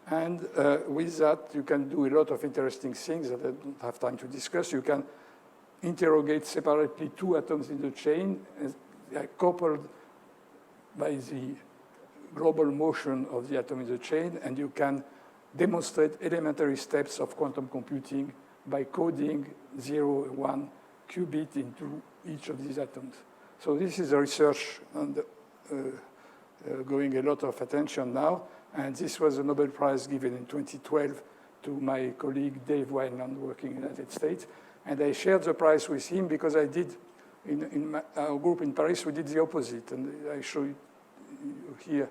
And with that, you can do a lot of interesting things that I don't have time to discuss. You can interrogate separately 2 atoms in the chain. They are coupled by the global motion of the atom in the chain, and you can demonstrate elementary steps of quantum computing by coding 0, 1 qubit into each of these atoms. So this is a research going a lot of attention now, and this was a Nobel Prize given in 2012 to my colleague Dave Wineland working in the United States. And I shared the prize with him because I did, in our group in Paris, we did the opposite. And I show you here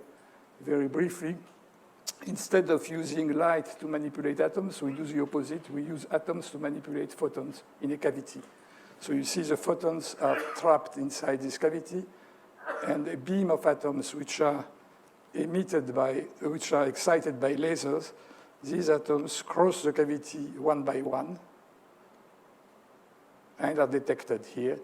very briefly. Instead of using light to manipulate atoms, we do the opposite. We use atoms to manipulate photons in a cavity. So you see the photons are trapped inside this cavity, and a beam of atoms which are excited by lasers. These atoms cross the cavity one by one and are detected here.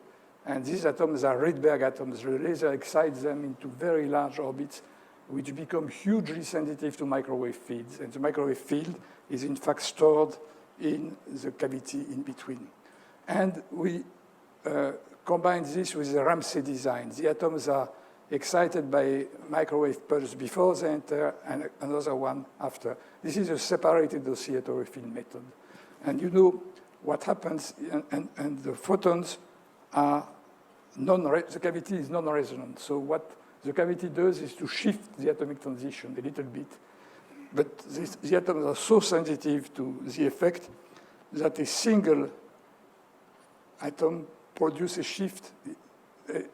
And these atoms are Rydberg atoms. The laser excites them into very large orbits, which become hugely sensitive to microwave fields. And the microwave field is, in fact, stored in the cavity in between. And we combine this with the Ramsey design. The atoms are excited by microwave pulse before they enter and another one after. This is a separated oscillatory field method. And you know what happens, and the photons are the cavity is non-resonant. So what the cavity does is to shift the atomic transition a little bit. But the atoms are so sensitive to the effect that a single atom produces a shift.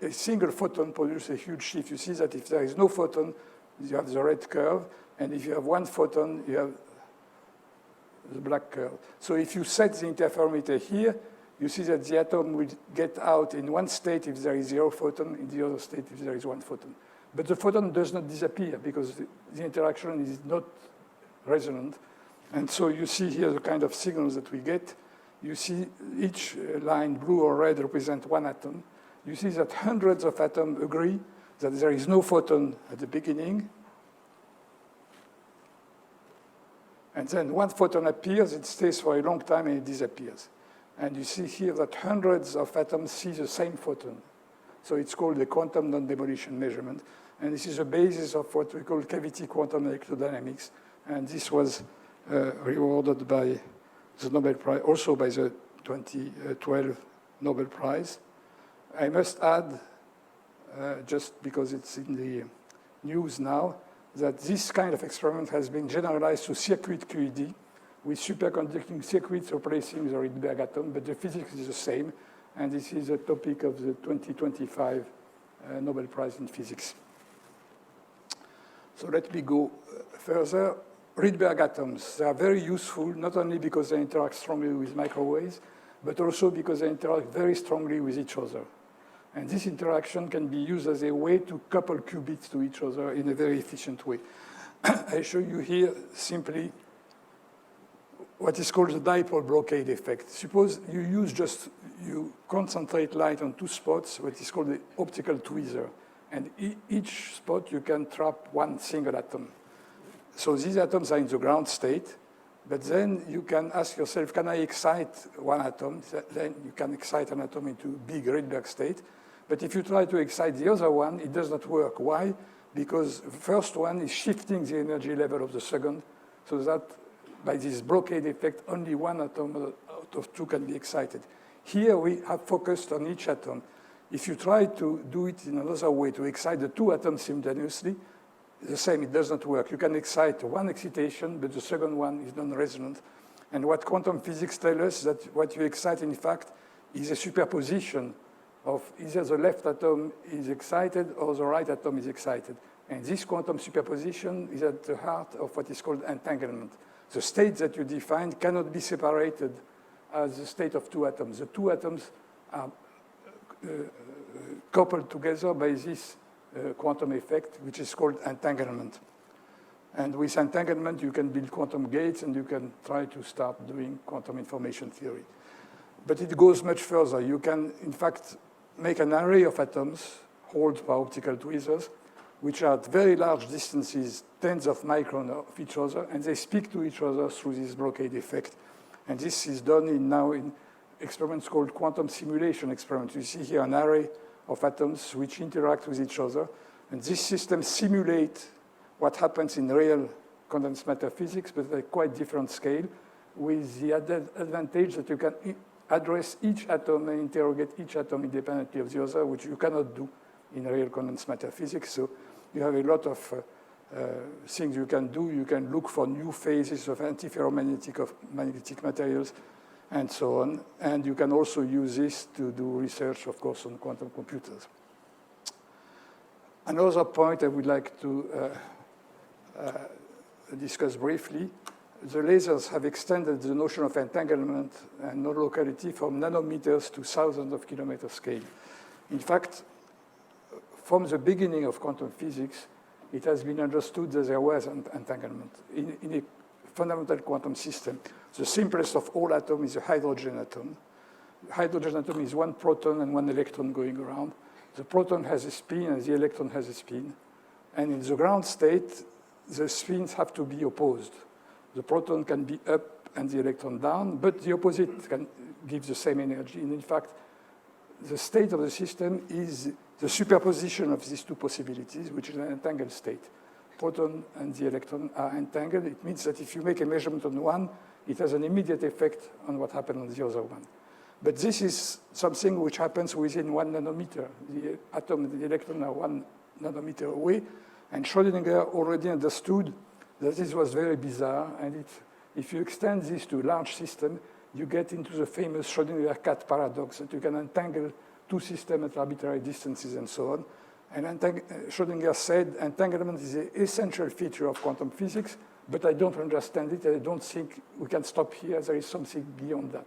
A single photon produces a huge shift. You see that if there is no photon, you have the red curve, and if you have one photon, you have the black curve. So if you set the interferometer here, you see that the atom will get out in one state if there is 0 photon, in the other state if there is 1 photon. But the photon does not disappear because the interaction is not resonant. And so you see here the kind of signals that we get. You see each line, blue or red, represent one atom. You see that hundreds of atoms agree that there is no photon at the beginning. And then one photon appears, it stays for a long time, and it disappears. And you see here that hundreds of atoms see the same photon. So it's called the quantum non-demolition measurement. And this is the basis of what we call cavity quantum electrodynamics. And this was rewarded by the Nobel Prize, also by the 2012 Nobel Prize. I must add, just because it's in the news now, that this kind of experiment has been generalized to circuit QED, with superconducting circuits replacing the Rydberg atom, but the physics is the same, and this is a topic of the 2025 Nobel Prize in Physics. So let me go further. Rydberg atoms, they are very useful, not only because they interact strongly with microwaves, but also because they interact very strongly with each other. And this interaction can be used as a way to couple qubits to each other in a very efficient way. I show you here simply what is called the dipole blockade effect. Suppose you concentrate light on 2 spots, what is called the optical tweezer. And each spot you can trap one single atom. So these atoms are in the ground state, but then you can ask yourself, can I excite one atom? Then you can excite an atom into big Rydberg state. But if you try to excite the other one, it does not work. Why? Because the first one is shifting the energy level of the second, so that by this blockade effect, only one atom out of 2 can be excited. Here we have focused on each atom. If you try to do it in another way, to excite the 2 atoms simultaneously, the same, it does not work. You can excite one excitation, but the second one is non-resonant. And what quantum physics tells us is that what you excite, in fact, is a superposition of either the left atom is excited or the right atom is excited. And this quantum superposition is at the heart of what is called entanglement. The state that you define cannot be separated as the state of 2 atoms. The 2 atoms are coupled together by this quantum effect, which is called entanglement. And with entanglement, you can build quantum gates, and you can try to start doing quantum information theory. But it goes much further. You can, in fact, make an array of atoms held by optical tweezers, which are at very large distances, tens of microns of each other, and they speak to each other through this blockade effect. And this is done now in experiments called quantum simulation experiments. You see here an array of atoms which interact with each other, and this system simulates what happens in real condensed matter physics, but at a quite different scale, with the added advantage that you can address each atom and interrogate each atom independently of the other, which you cannot do in real condensed matter physics. So you have a lot of things you can do. You can look for new phases of magnetic materials, and so on. And you can also use this to do research, of course, on quantum computers. Another point I would like to discuss briefly, the lasers have extended the notion of entanglement and non-locality from nanometers to thousands of kilometer scale. In fact, from the beginning of quantum physics, it has been understood that there was entanglement. In a fundamental quantum system, the simplest of all atoms is a hydrogen atom. The hydrogen atom is one proton and one electron going around. The proton has a spin and the electron has a spin. And in the ground state, the spins have to be opposed. The proton can be up and the electron down, but the opposite can give the same energy. And in fact, the state of the system is the superposition of these two possibilities, which is an entangled state. Proton and the electron are entangled. It means that if you make a measurement on one, it has an immediate effect on what happened on the other one. But this is something which happens within 1 nanometer. The atom and the electron are 1 nanometer away, and Schrödinger already understood that this was very bizarre, and if you extend this to a large system, you get into the famous Schrödinger cat paradox, that you can entangle two systems at arbitrary distances and so on. And Schrödinger said entanglement is an essential feature of quantum physics, but I don't understand it, and I don't think we can stop here. There is something beyond that.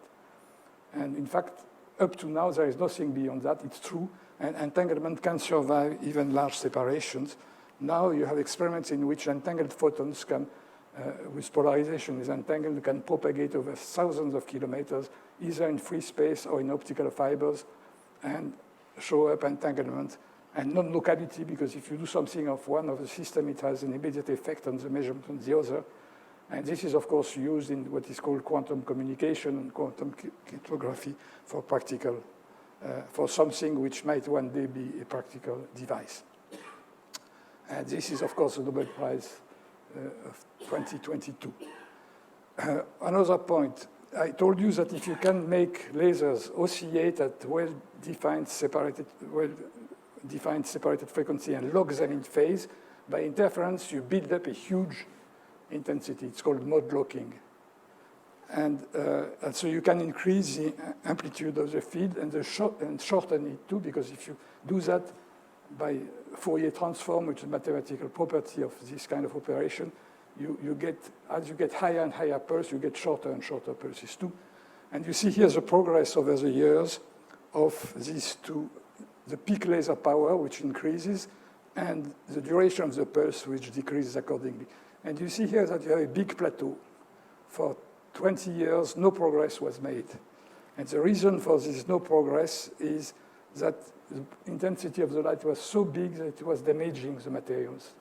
And in fact, up to now, there is nothing beyond that. It's true, and entanglement can survive even large separations. Now you have experiments in which entangled photons can, with polarization is entangled, can propagate over thousands of kilometers, either in free space or in optical fibers, and show up entanglement and non-locality, because if you do something of one of the system, it has an immediate effect on the measurement on the other. And this is, of course, used in what is called quantum communication and quantum cryptography for practical, for something which might one day be a practical device. And this is, of course, the Nobel Prize of 2022. Another point, I told you that if you can make lasers oscillate at well-defined separated frequency and lock them in phase, by interference, you build up a huge intensity. It's called mode locking. And so you can increase the amplitude of the field and shorten it too, because if you do that by Fourier transform, which is a mathematical property of this kind of operation, you get, as you get higher and higher pulse, you get shorter and shorter pulses too. And you see here the progress over the years of these two, the peak laser power, which increases, and the duration of the pulse, which decreases accordingly. And you see here that you have a big plateau. For 20 years, no progress was made. And the reason for this no progress is that the intensity of the light was so big that it was damaging the materials.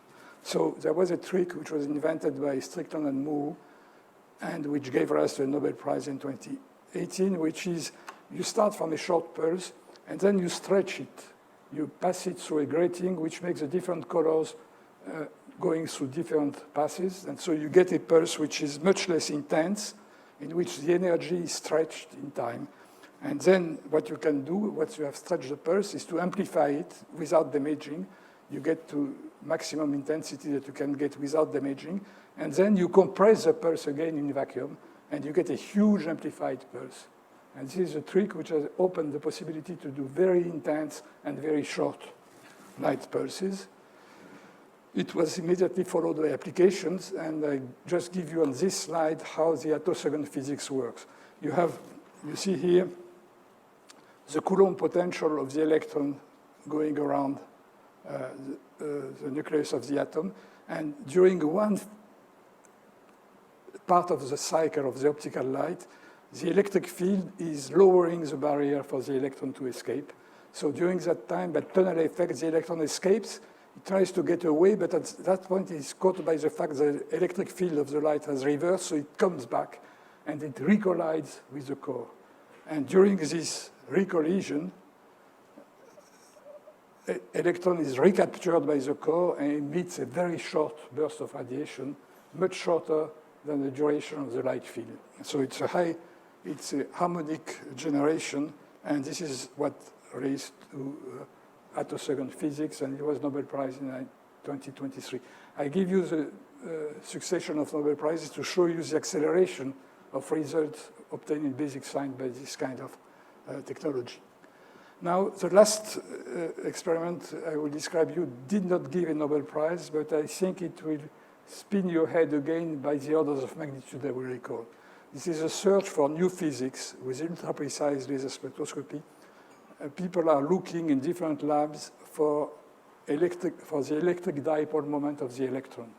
So there was a trick which was invented by Strickland and Moore, and which gave rise to a Nobel Prize in 2018, which is you start from a short pulse, and then you stretch it. You pass it through a grating, which makes the different colors going through different passes. And so you get a pulse which is much less intense, in which the energy is stretched in time. And then what you can do, once you have stretched the pulse, is to amplify it without damaging. You get to maximum intensity that you can get without damaging. And then you compress the pulse again in vacuum, and you get a huge amplified pulse. And this is a trick which has opened the possibility to do very intense and very short light pulses. It was immediately followed by applications, and I just give you on this slide how the attosecond physics works. You see here the Coulomb potential of the electron going around the nucleus of the atom, and during one part of the cycle of the optical light, the electric field is lowering the barrier for the electron to escape. So during that time, by tunnel effect, the electron escapes. It tries to get away, but at that point, it's caught by the fact that the electric field of the light has reversed, so it comes back, and it recollides with the core. And during this recollision, electron is recaptured by the core and emits a very short burst of radiation, much shorter than the duration of the light field. So it's a harmonic generation, and this is what raised to attosecond physics, and it was Nobel Prize in 2023. I give you the succession of Nobel Prizes to show you the acceleration of results obtained in basic science by this kind of technology. Now, the last experiment I will describe you did not give a Nobel Prize, but I think it will spin your head again by the orders of magnitude I will recall. This is a search for new physics with ultra-precise laser spectroscopy. People are looking in different labs for the electric dipole moment of the electron.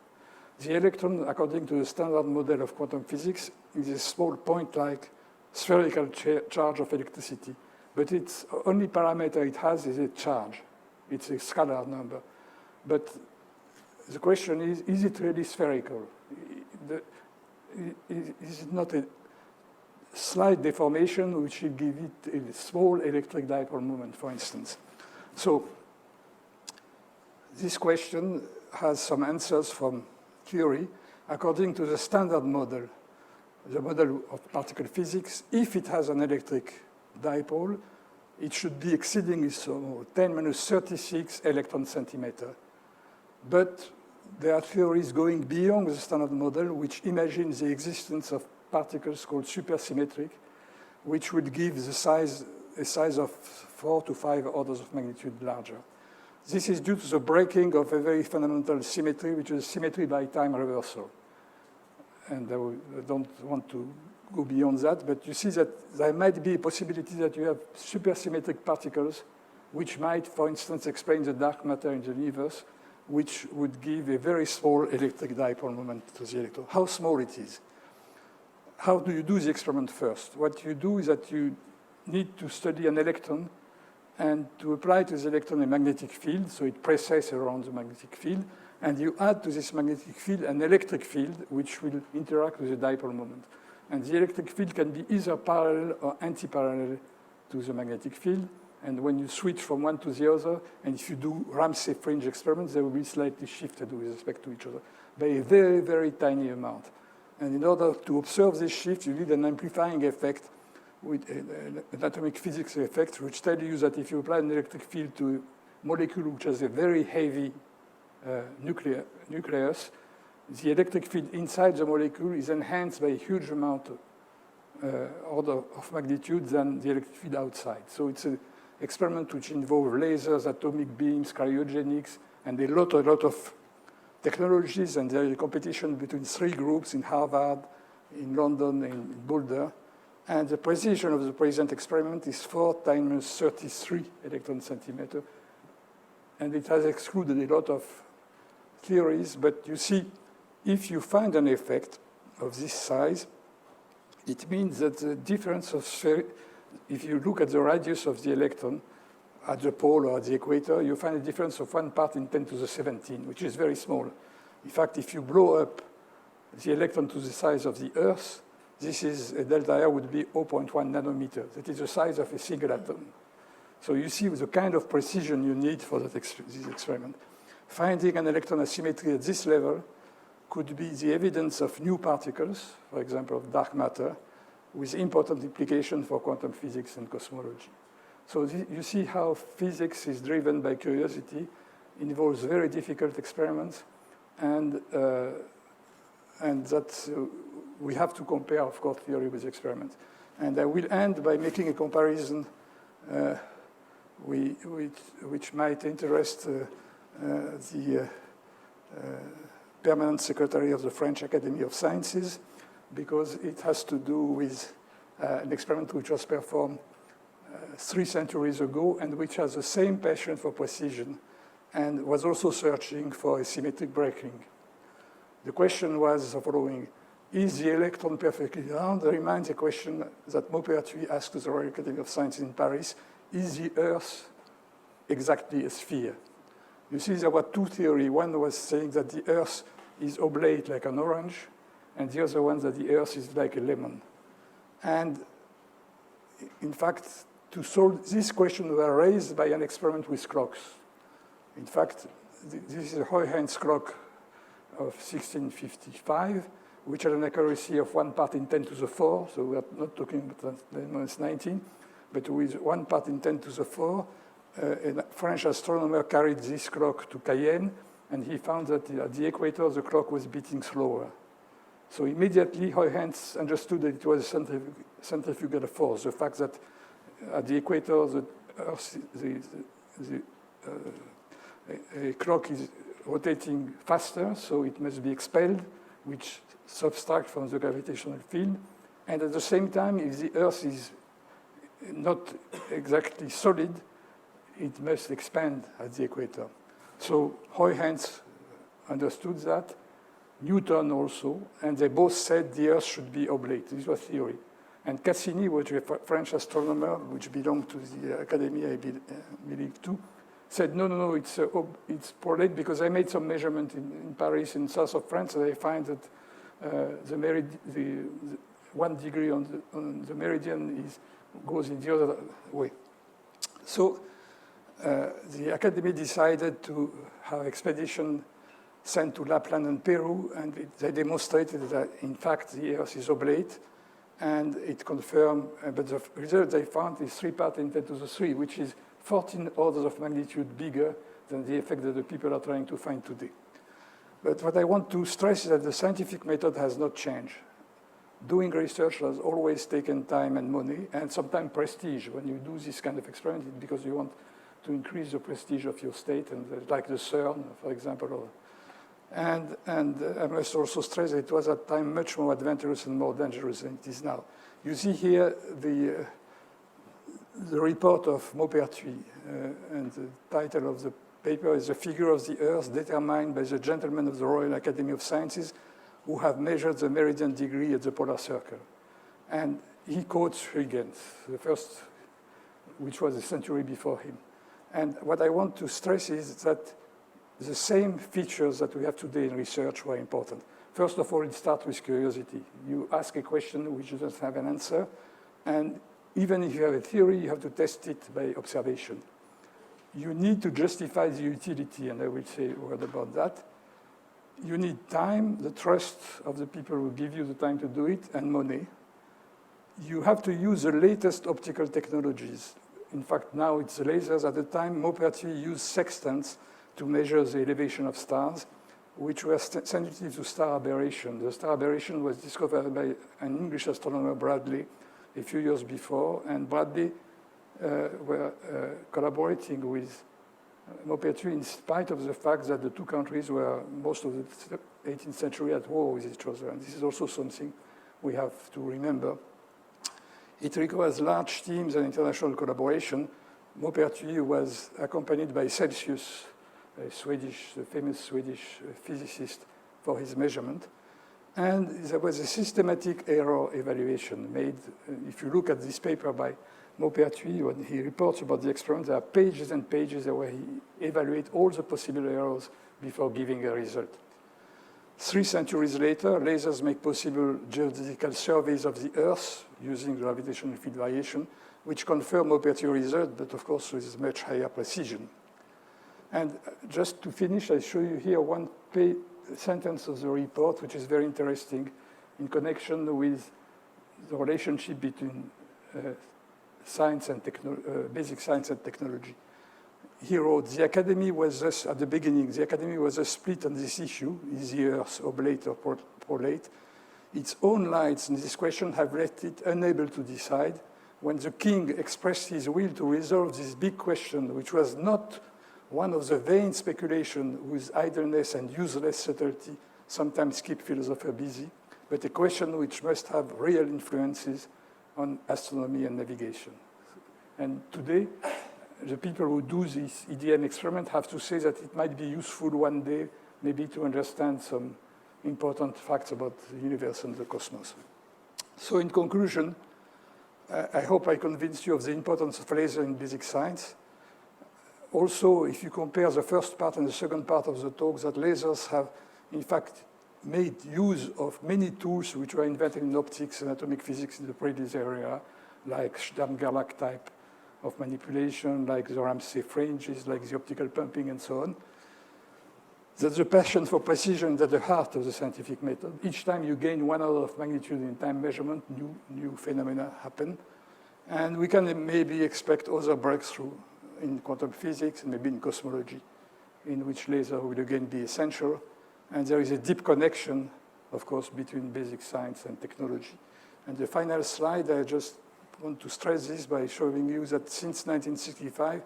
The electron, according to the standard model of quantum physics, is a small point-like spherical charge of electricity. But its only parameter it has is a charge. It's a scalar number. But the question is it really spherical? Is it not a slight deformation which will give it a small electric dipole moment, for instance? So this question has some answers from theory. According to the standard model, the model of particle physics, if it has an electric dipole, it should be exceeding 10⁻36 electron centimeter. But there are theories going beyond the standard model which imagine the existence of particles called supersymmetric, which would give a size of 4 to 5 orders of magnitude larger. This is due to the breaking of a very fundamental symmetry, which is symmetry by time reversal. And I don't want to go beyond that, but you see that there might be a possibility that you have supersymmetric particles, which might, for instance, explain the dark matter in the universe, which would give a very small electric dipole moment to the electron. How small it is. How do you do the experiment first? What you do is that you need to study an electron and to apply to the electron a magnetic field, so it precesses around the magnetic field, and you add to this magnetic field an electric field which will interact with the dipole moment. And the electric field can be either parallel or anti-parallel to the magnetic field. And when you switch from one to the other, and if you do Ramsey fringe experiments, they will be slightly shifted with respect to each other by a very, very tiny amount. And in order to observe this shift, you need an amplifying effect with an atomic physics effect, which tells you that if you apply an electric field to a molecule which has a very heavy nucleus, the electric field inside the molecule is enhanced by a huge amount order of magnitude than the electric field outside. So it's an experiment which involves lasers, atomic beams, cryogenics, and a lot of technologies, and there is a competition between 3 groups in Harvard, in London, and in Boulder. And the precision of the present experiment is 4 × 33 electron centimeter. And it has excluded a lot of theories, but you see, if you find an effect of this size, it means that the difference of if you look at the radius of the electron at the pole or at the equator, you find a difference of 1 part in 10 to the 17, which is very small. In fact, if you blow up the electron to the size of the Earth, this is a delta R would be 0.1 nanometer. That is the size of a single atom. So you see the kind of precision you need for this experiment. Finding an electron asymmetry at this level could be the evidence of new particles, for example, of dark matter, with important implications for quantum physics and cosmology. So you see how physics is driven by curiosity, involves very difficult experiments, and that we have to compare, of course, theory with experiments. And I will end by making a comparison which might interest the permanent secretary of the French Academy of Sciences, because it has to do with an experiment which was performed 3 centuries ago and which has the same passion for precision and was also searching for a symmetric breaking. The question was the following: is the electron perfectly round? That reminds a question that Maupertuis asked to the Royal Academy of Sciences in Paris: is the Earth exactly a sphere? You see, there were 2 theories. One was saying that the Earth is oblate like an orange, and the other one that the Earth is like a lemon. And in fact, to solve this question were raised by an experiment with clocks. In fact, this is a Huygens clock of 1655, which had an accuracy of 1 part in 10 to the 4, so we are not talking about -19, but with 1 part in 10 to the 4, a French astronomer carried this clock to Cayenne, and he found that at the equator, the clock was beating slower. So immediately, HKIAS understood that it was a centrifugal force, the fact that at the equator, the clock is rotating faster, so it must be expelled, which subtracts from the gravitational field. And at the same time, if the Earth is not exactly solid, it must expand at the equator. So HKIAS understood that, Newton also, and they both said the Earth should be oblate. This was theory. And Cassini, which was a French astronomer, which belonged to the Academy, I believe too, said, no, it's prolate because I made some measurement in Paris, in south of France, and I find that the 1 degree on the meridian goes in the other way. So the Academy decided to have expedition sent to Lapland and Peru, and they demonstrated that, in fact, the Earth is oblate, and it confirmed, but the result they found is 3 parts in 10 to the 3, which is 14 orders of magnitude bigger than the effect that the people are trying to find today. But what I want to stress is that the scientific method has not changed. Doing research has always taken time and money, and sometimes prestige. When you do this kind of experiment, it's because you want to increase the prestige of your state, and like the CERN, for example. And I must also stress that it was at that time much more adventurous and more dangerous than it is now. You see here the report of Maupertuis, and the title of the paper is "The Figure of the Earth Determined by the Gentlemen of the Royal Academy of Sciences who have measured the meridian degree at the polar circle." And he quotes Huygens, the first, which was a century before him. And what I want to stress is that the same features that we have today in research were important. First of all, it starts with curiosity. You ask a question which doesn't have an answer, and even if you have a theory, you have to test it by observation. You need to justify the utility, and I will say a word about that. You need time, the trust of the people who give you the time to do it, and money. You have to use the latest optical technologies. In fact, now it's lasers. At the time, Maupertuis used sextants to measure the elevation of stars, which were sensitive to star aberration. The star aberration was discovered by an English astronomer, Bradley, a few years before, and Bradley were collaborating with Maupertuis in spite of the fact that the two countries were most of the 18th century at war with each other. And this is also something we have to remember. It requires large teams and international collaboration. Maupertuis was accompanied by Celsius, the famous Swedish physicist, for his measurement. And there was a systematic error evaluation made. If you look at this paper by Maupertuis, when he reports about the experiment, there are pages and pages where he evaluates all the possible errors before giving a result. 3 centuries later, lasers make possible geodesical surveys of the Earth using gravitational field variation, which confirm Maupertuis' result, but of course with much higher precision. And just to finish, I show you here one sentence of the report, which is very interesting in connection with the relationship between science and basic science and technology. He wrote, "The Academy was thus, at the beginning, the Academy was thus split on this issue, is the Earth oblate or prolate? Its own lights in this question have left it unable to decide. When the king expressed his will to resolve this big question, which was not one of the vain speculations whose idleness and useless subtlety sometimes keep philosophers busy, but a question which must have real influences on astronomy and navigation." And today, the people who do this EDM experiment have to say that it might be useful one day, maybe to understand some important facts about the universe and the cosmos. So in conclusion, I hope I convinced you of the importance of laser in basic science. Also, if you compare the first part and the second part of the talk, that lasers have, in fact, made use of many tools which were invented in optics and atomic physics in the previous era, like Stern-Gerlach type of manipulation, like the Ramsey fringes, like the optical pumping, and so on. that the passion for precision is at the heart of the scientific method. Each time you gain 1 order of magnitude in time measurement, new phenomena happen. And we can maybe expect other breakthroughs in quantum physics and maybe in cosmology, in which laser will again be essential. And there is a deep connection, of course, between basic science and technology. And the final slide, I just want to stress this by showing you that since 1965,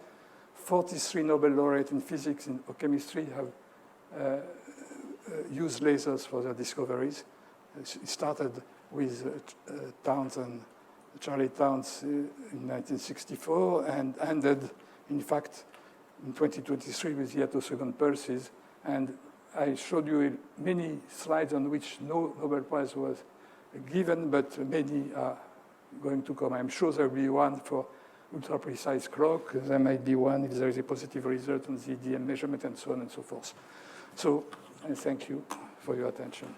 43 Nobel laureates in physics and chemistry have used lasers for their discoveries. It started with Charlie Towns in 1964 and ended, in fact, in 2023 with the attosecond pulses. And I showed you many slides on which no Nobel Prize was given, but many are going to come. I'm sure there will be one for ultra-precise clock. There might be one if there is a positive result on the EDM measurement and so on and so forth. So I thank you for your attention.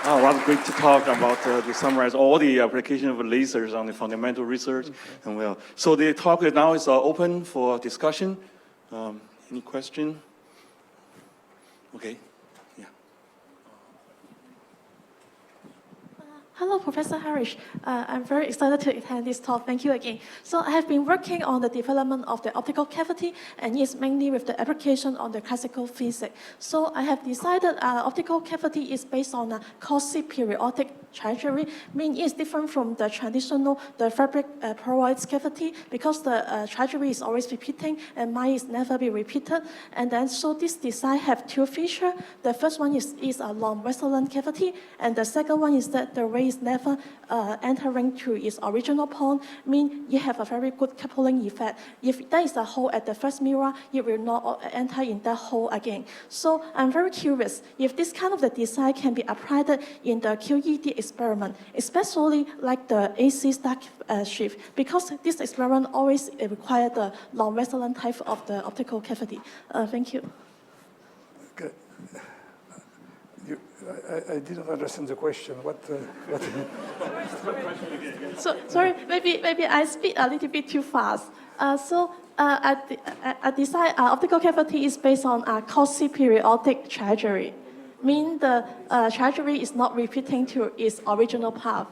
Oh, well, great to talk about, to summarize all the application of lasers on the fundamental research. And well, so the talk now is open for discussion. Any question? Okay. Hello, Professor Haroche. I'm very excited to attend this talk. Thank you again. So I have been working on the development of the optical cavity, and it's mainly with the application on the classical physics. So I have decided optical cavity is based on a quasi-periodic trajectory, meaning it's different from the traditional, the fabric provides cavity, because the trajectory is always repeating, and mine is never be repeated. And then, so this design have two features. The first one is a long resonant cavity, and the second one is that the ray is never entering to its original point, mean you have a very good coupling effect. If there is a hole at the first mirror, it will not enter in that hole again. So I'm very curious if this kind of the design can be applied in the QED experiment, especially like the AC stack shift, because this experiment always requires the long resonant type of the optical cavity. Thank you. Okay. I didn't understand the question. What? So sorry, maybe I speak a little bit too fast. I design optical cavity is based on a quasi-periodic trajectory, meaning the trajectory is not repeating to its original path.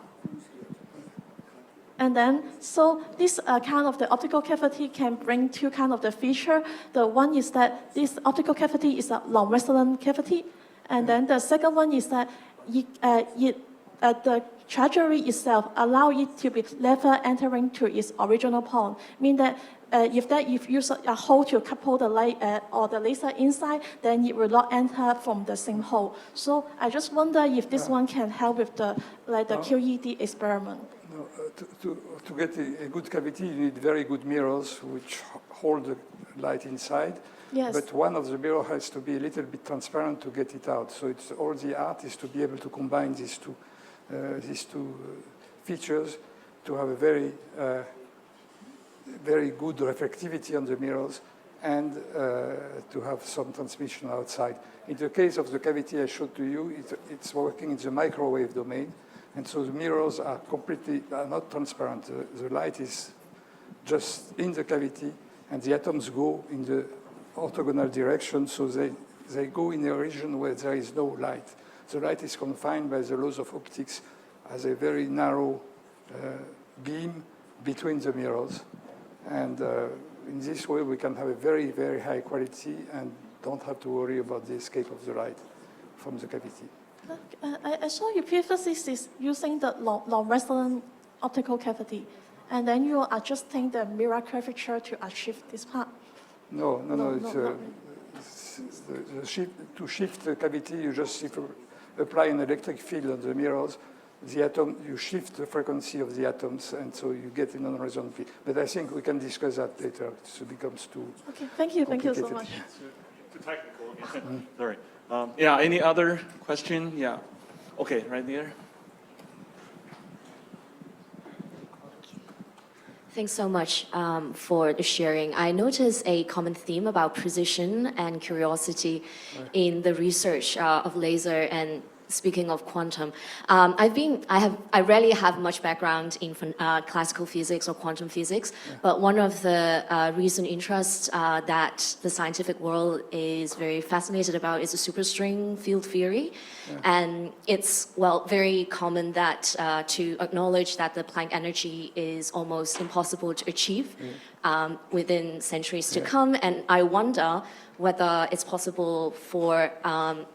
And then, so this kind of the optical cavity can bring two kind of the feature. The one is that this optical cavity is a long resonant cavity. And then the second one is that the trajectory itself allow it to be never entering to its original point. Meaning that if you use a hole to couple the light or the laser inside, then it will not enter from the same hole. So I just wonder if this one can help with the QED experiment. No, to get a good cavity, you need very good mirrors which hold the light inside. Yes. But one of the mirrors has to be a little bit transparent to get it out. So it's all the art is to be able to combine these two features to have a very good reflectivity on the mirrors and to have some transmission outside. In the case of the cavity I showed to you, it's working in the microwave domain. And so the mirrors are not transparent. The light is just in the cavity, and the atoms go in the orthogonal direction, so they go in a region where there is no light. The light is confined by the laws of optics as a very narrow beam between the mirrors. And in this way, we can have a very, very high quality and don't have to worry about the escape of the light from the cavity. I saw you previously is using the long resonant optical cavity, and then you are adjusting the mirror curvature to achieve this part. No. To shift the cavity, you just apply an electric field on the mirrors. The atom, you shift the frequency of the atoms, and so you get a non-resonant field. But I think we can discuss that later. It becomes too Okay, thank you so much. Too technical. Sorry. Yeah, any other question? Yeah. Okay, right there. Thanks so much for the sharing. I noticed a common theme about precision and curiosity in the research of laser and speaking of quantum, I rarely have much background in classical physics or quantum physics, but one of the recent interests that the scientific world is very fascinated about is the superstring field theory. And it's, well, very common that to acknowledge that the Planck energy is almost impossible to achieve within centuries to come. And I wonder whether it's possible for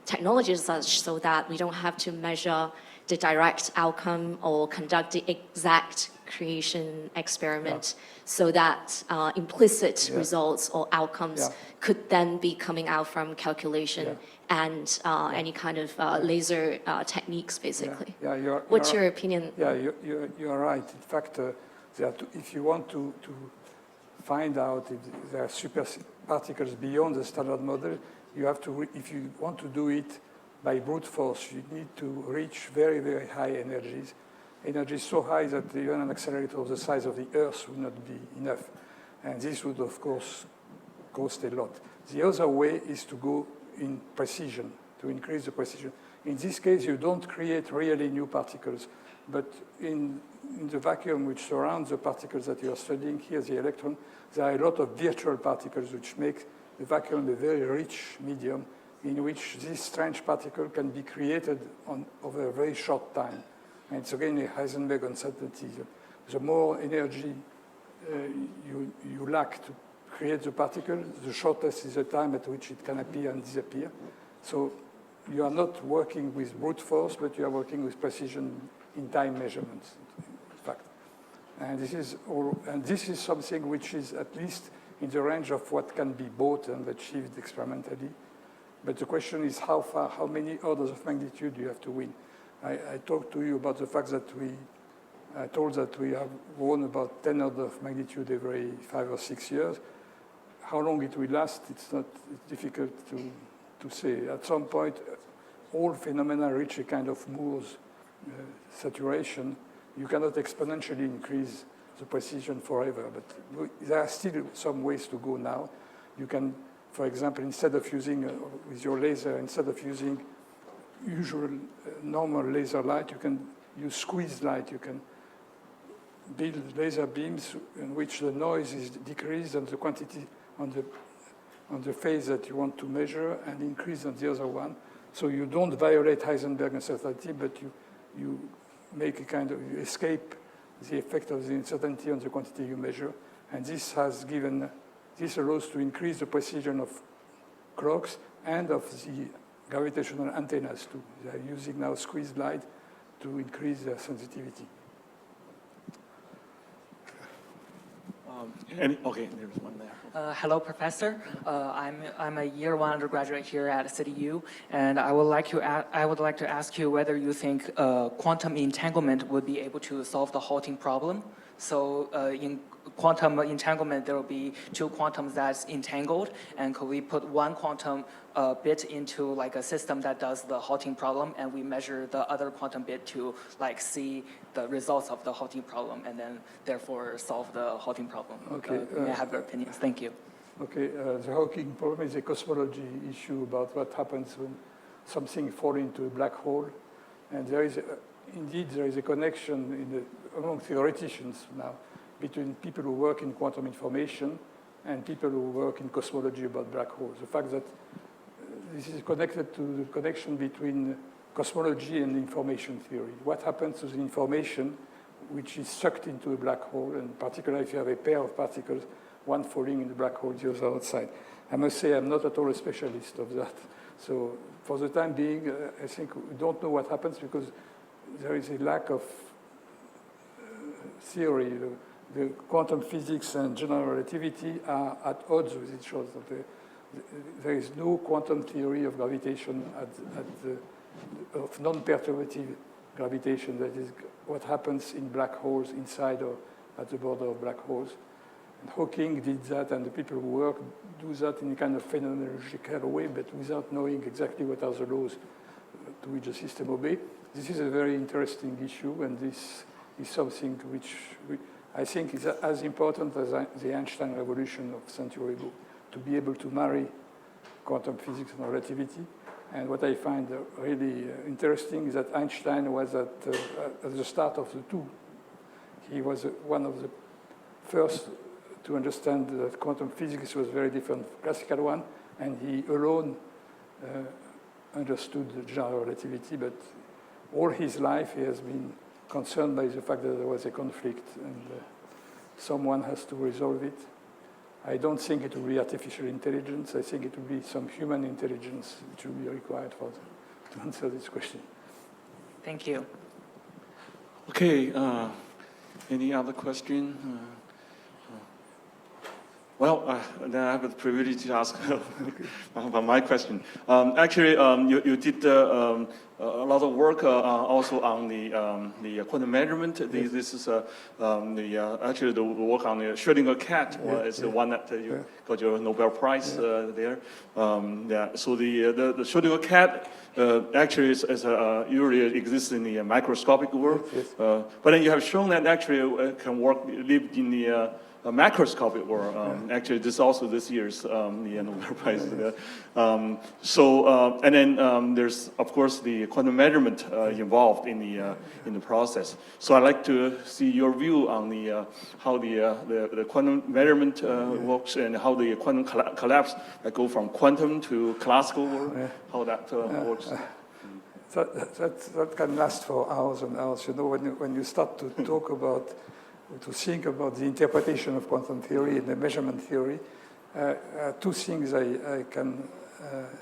technologies such so that we don't have to measure the direct outcome or conduct the exact creation experiment, so that implicit results or outcomes could then be coming out from calculation and any kind of laser techniques, basically. What's your opinion? Yeah, you're right. In fact, if you want to find out if there are super particles beyond the standard model, you have to, if you want to do it by brute force, you need to reach very, very high energies. Energies so high that even an accelerator of the size of the Earth would not be enough. And this would, of course, cost a lot. The other way is to go in precision, to increase the precision. In this case, you don't create really new particles, but in the vacuum which surrounds the particles that you are studying here, the electron, there are a lot of virtual particles which make the vacuum a very rich medium in which this strange particle can be created over a very short time. And it's again a Heisenberg uncertainty. The more energy you lack to create the particle, the shortest is the time at which it can appear and disappear. So you are not working with brute force, but you are working with precision in time measurements, in fact. And this is something which is at least in the range of what can be bought and achieved experimentally. But the question is how far, how many orders of magnitude you have to win. I talked to you about the fact that I told that we have won about 10 orders of magnitude every 5 or 6 years. How long it will last, it's difficult to say. At some point, all phenomena reach a kind of Moore's saturation. You cannot exponentially increase the precision forever, but there are still some ways to go now. You can, for example, instead of using, with your laser, instead of using usual normal laser light, you can use squeezed light. You can build laser beams in which the noise is decreased and the quantity on the phase that you want to measure and increase on the other one. So you don't violate Heisenberg uncertainty, but you make a kind of, you escape the effect of the uncertainty on the quantity you measure. And this allows to increase the precision of clocks and of the gravitational antennas too. They are using now squeezed light to increase their sensitivity. Okay, there's one there. Hello, Professor. I'm a year 1 undergraduate here at CityU, and I would like to ask you whether you think quantum entanglement would be able to solve the halting problem. So in quantum entanglement, there will be 2 quantums that's entangled, and could we put 1 quantum bit into like a system that does the halting problem, and we measure the other quantum bit to like see the results of the halting problem, and then therefore solve the halting problem? Okay. May I have your opinions? Thank you. Okay, the halting problem is a cosmology issue about what happens when something falls into a black hole, and there is a connection among theoreticians now between people who work in quantum information and people who work in cosmology about black holes. The fact that this is connected to the connection between cosmology and information theory. What happens to the information which is sucked into a black hole, and particularly if you have a pair of particles, one falling in the black hole, the other outside. I must say I'm not at all a specialist of that. So for the time being, I think we don't know what happens because there is a lack of theory. The quantum physics and general relativity are at odds with each other. There is no quantum theory of gravitation of non-perturbative gravitation. That is what happens in black holes inside or at the border of black holes. And Hawking did that, and the people who work do that in a kind of phenomenological way, but without knowing exactly what are the laws to which the system obeys. This is a very interesting issue, and this is something which I think is as important as the Einstein revolution of a century ago, to be able to marry quantum physics and relativity. And what I find really interesting is that Einstein was at the start of the two. He was one of the first to understand that quantum physics was very different from classical one, and he alone understood the general relativity, but all his life he has been concerned by the fact that there was a conflict and someone has to resolve it. I don't think it will be artificial intelligence. I think it will be some human intelligence which will be required to answer this question. Thank you. Okay, any other question? Well, then I have the privilege to ask about my question. Actually, you did a lot of work also on the quantum measurement. Yes. This is actually the work on the Schrödinger cat is the one that you got your Nobel Prize there. So the Schrödinger cat actually is usually exists in the microscopic world, Yes. but then you have shown that actually can live in the macroscopic world. Actually, this also this year's the Nobel Prize. And then there's of course the quantum measurement involved in the process. So I'd like to see your view on the how the quantum measurement works and how the quantum collapse go from quantum to classical world. How that works. That can last for hours and hours. You know, when you start to talk about, to think about the interpretation of quantum theory and the measurement theory, two things I can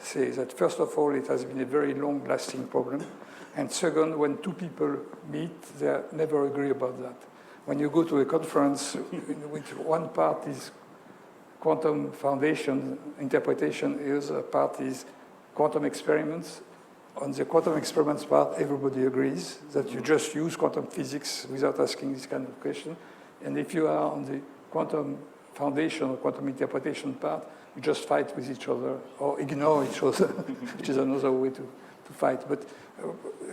say. That first of all, it has been a very long-lasting problem. And second, when two people meet, they never agree about that. When you go to a conference in which one part is quantum foundation interpretation, the other part is quantum experiments, on the quantum experiments part, everybody agrees that you just use quantum physics without asking this kind of question. And if you are on the quantum foundation or quantum interpretation part, you just fight with each other or ignore each other, which is another way to fight. But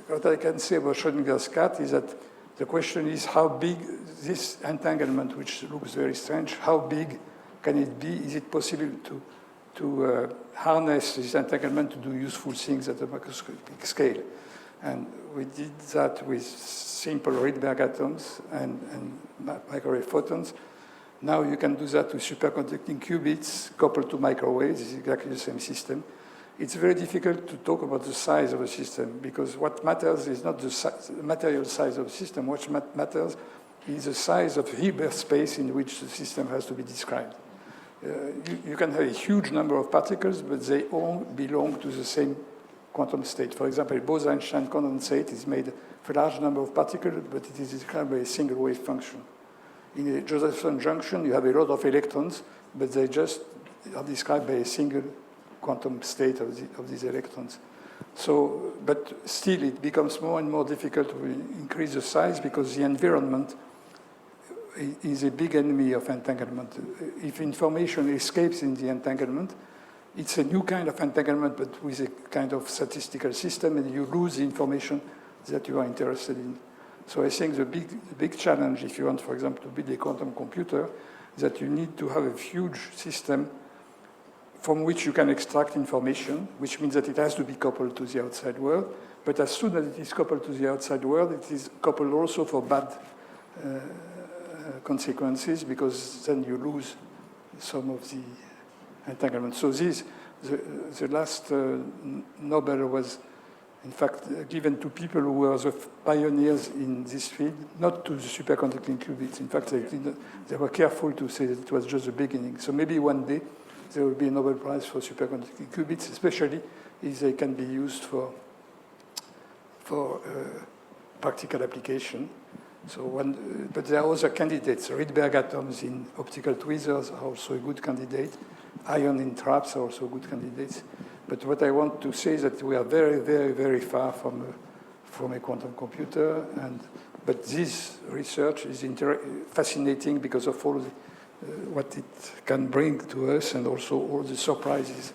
what I can say about Schrödinger's cat is that the question is how big this entanglement, which looks very strange, how big can it be? Is it possible to harness this entanglement to do useful things at a microscopic scale? And we did that with simple Rydberg atoms and microwave photons. Now you can do that with superconducting qubits coupled to microwaves. It's exactly the same system. It's very difficult to talk about the size of a system because what matters is not the material size of the system. What matters is the size of the Hilbert space in which the system has to be described. You can have a huge number of particles, but they all belong to the same quantum state. For example, a Bose-Einstein condensate is made of a large number of particles, but it is described by a single wave function. In a Josephson junction, you have a lot of electrons, but they just are described by a single quantum state of these electrons. So, but still, it becomes more and more difficult to increase the size because the environment is a big enemy of entanglement. If information escapes in the entanglement, it's a new kind of entanglement, but with a kind of statistical system, and you lose the information that you are interested in. So I think the big challenge, if you want, for example, to build a quantum computer, is that you need to have a huge system from which you can extract information, which means that it has to be coupled to the outside world. But as soon as it is coupled to the outside world, it is coupled also for bad consequences, because then you lose some of the entanglement. So the last Nobel was, in fact, given to people who were the pioneers in this field, not to the superconducting qubits. In fact, they were careful to say that it was just the beginning. So maybe one day there will be a Nobel Prize for superconducting qubits, especially if they can be used for practical application. So but there are other candidates. Rydberg atoms in optical tweezers are also a good candidate. Ion in traps are also good candidates. But what I want to say is that we are very, very, very far from a quantum computer. But this research is fascinating because of all what it can bring to us and also all the surprises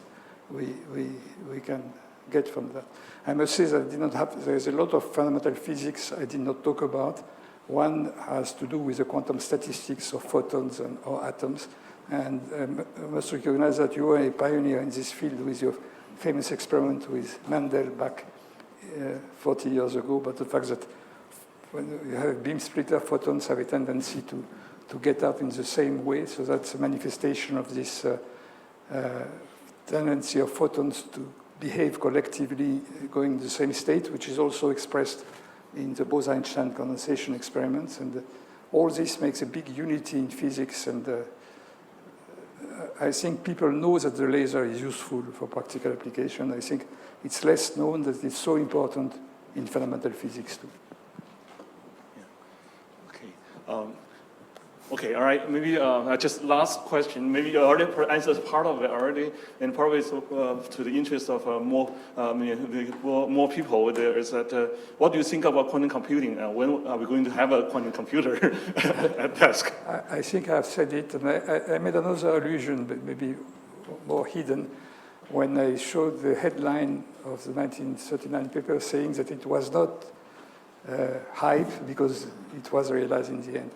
we can get from that. I must say that there is a lot of fundamental physics I did not talk about. One has to do with the quantum statistics of photons or atoms. And I must recognize that you are a pioneer in this field with your famous experiment with Mendel back 40 years ago, but the fact that when you have a beam splitter, photons have a tendency to get up in the same way, so that's a manifestation of this tendency of photons to behave collectively going in the same state, which is also expressed in the Bose-Einstein condensation experiments. And all this makes a big unity in physics, and I think people know that the laser is useful for practical application. I think it's less known that it's so important in fundamental physics too. Yeah. Okay. Okay, all right, maybe just last question. Maybe you already answered part of it already, and part of it is to the interest of more people there is that, what do you think about quantum computing? When are we going to have a quantum computer at desk? I think I've said it, and I made another allusion, but maybe more hidden, when I showed the headline of the 1939 paper saying that it was not hype because it was realized in the end.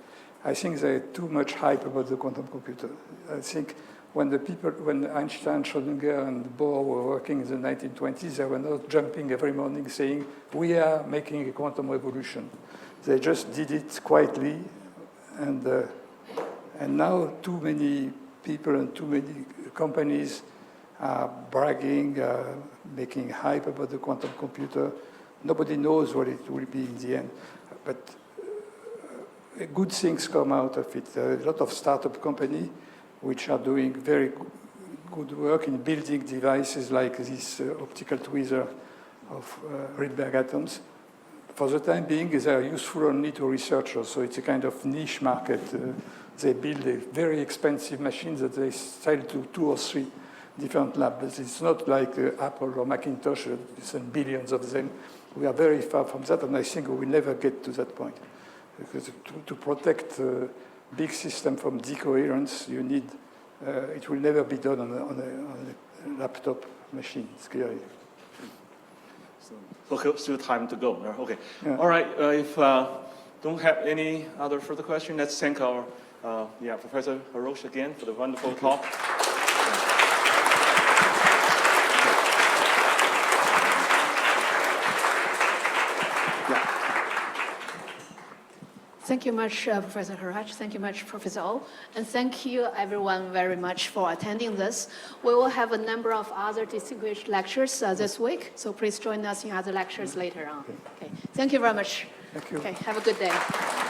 I think there's too much hype about the quantum computer. I think when Einstein, Schrödinger, and Bohr were working in the 1920s, they were not jumping every morning saying, we are making a quantum revolution. They just did it quietly, and now too many people and too many companies are bragging, making hype about the quantum computer. Nobody knows what it will be in the end. But good things come out of it. There are a lot of startup companies which are doing very good work in building devices like this optical tweezer of Rydberg atoms. For the time being, they are useful only to researchers, so it's a kind of niche market. They build a very expensive machine that they sell to 2 or 3 different labs. It's not like Apple or Macintosh, it's billions of them. We are very far from that, and I think we will never get to that point. Because to protect big system from decoherence, you need, it will never be done on a laptop machine, it's clear. So still time to go. Okay. Yeah. All right. If don't have any other further questions, let's thank our Professor Haroche again for the wonderful talk. Thank you much, Professor Haroche. Thank you much, Professor O. And thank you, everyone, very much for attending this. We will have a number of other distinguished lectures this week, so please join us in other lectures later on. Okay. Thank you very much. Thank you. Okay, have a good day.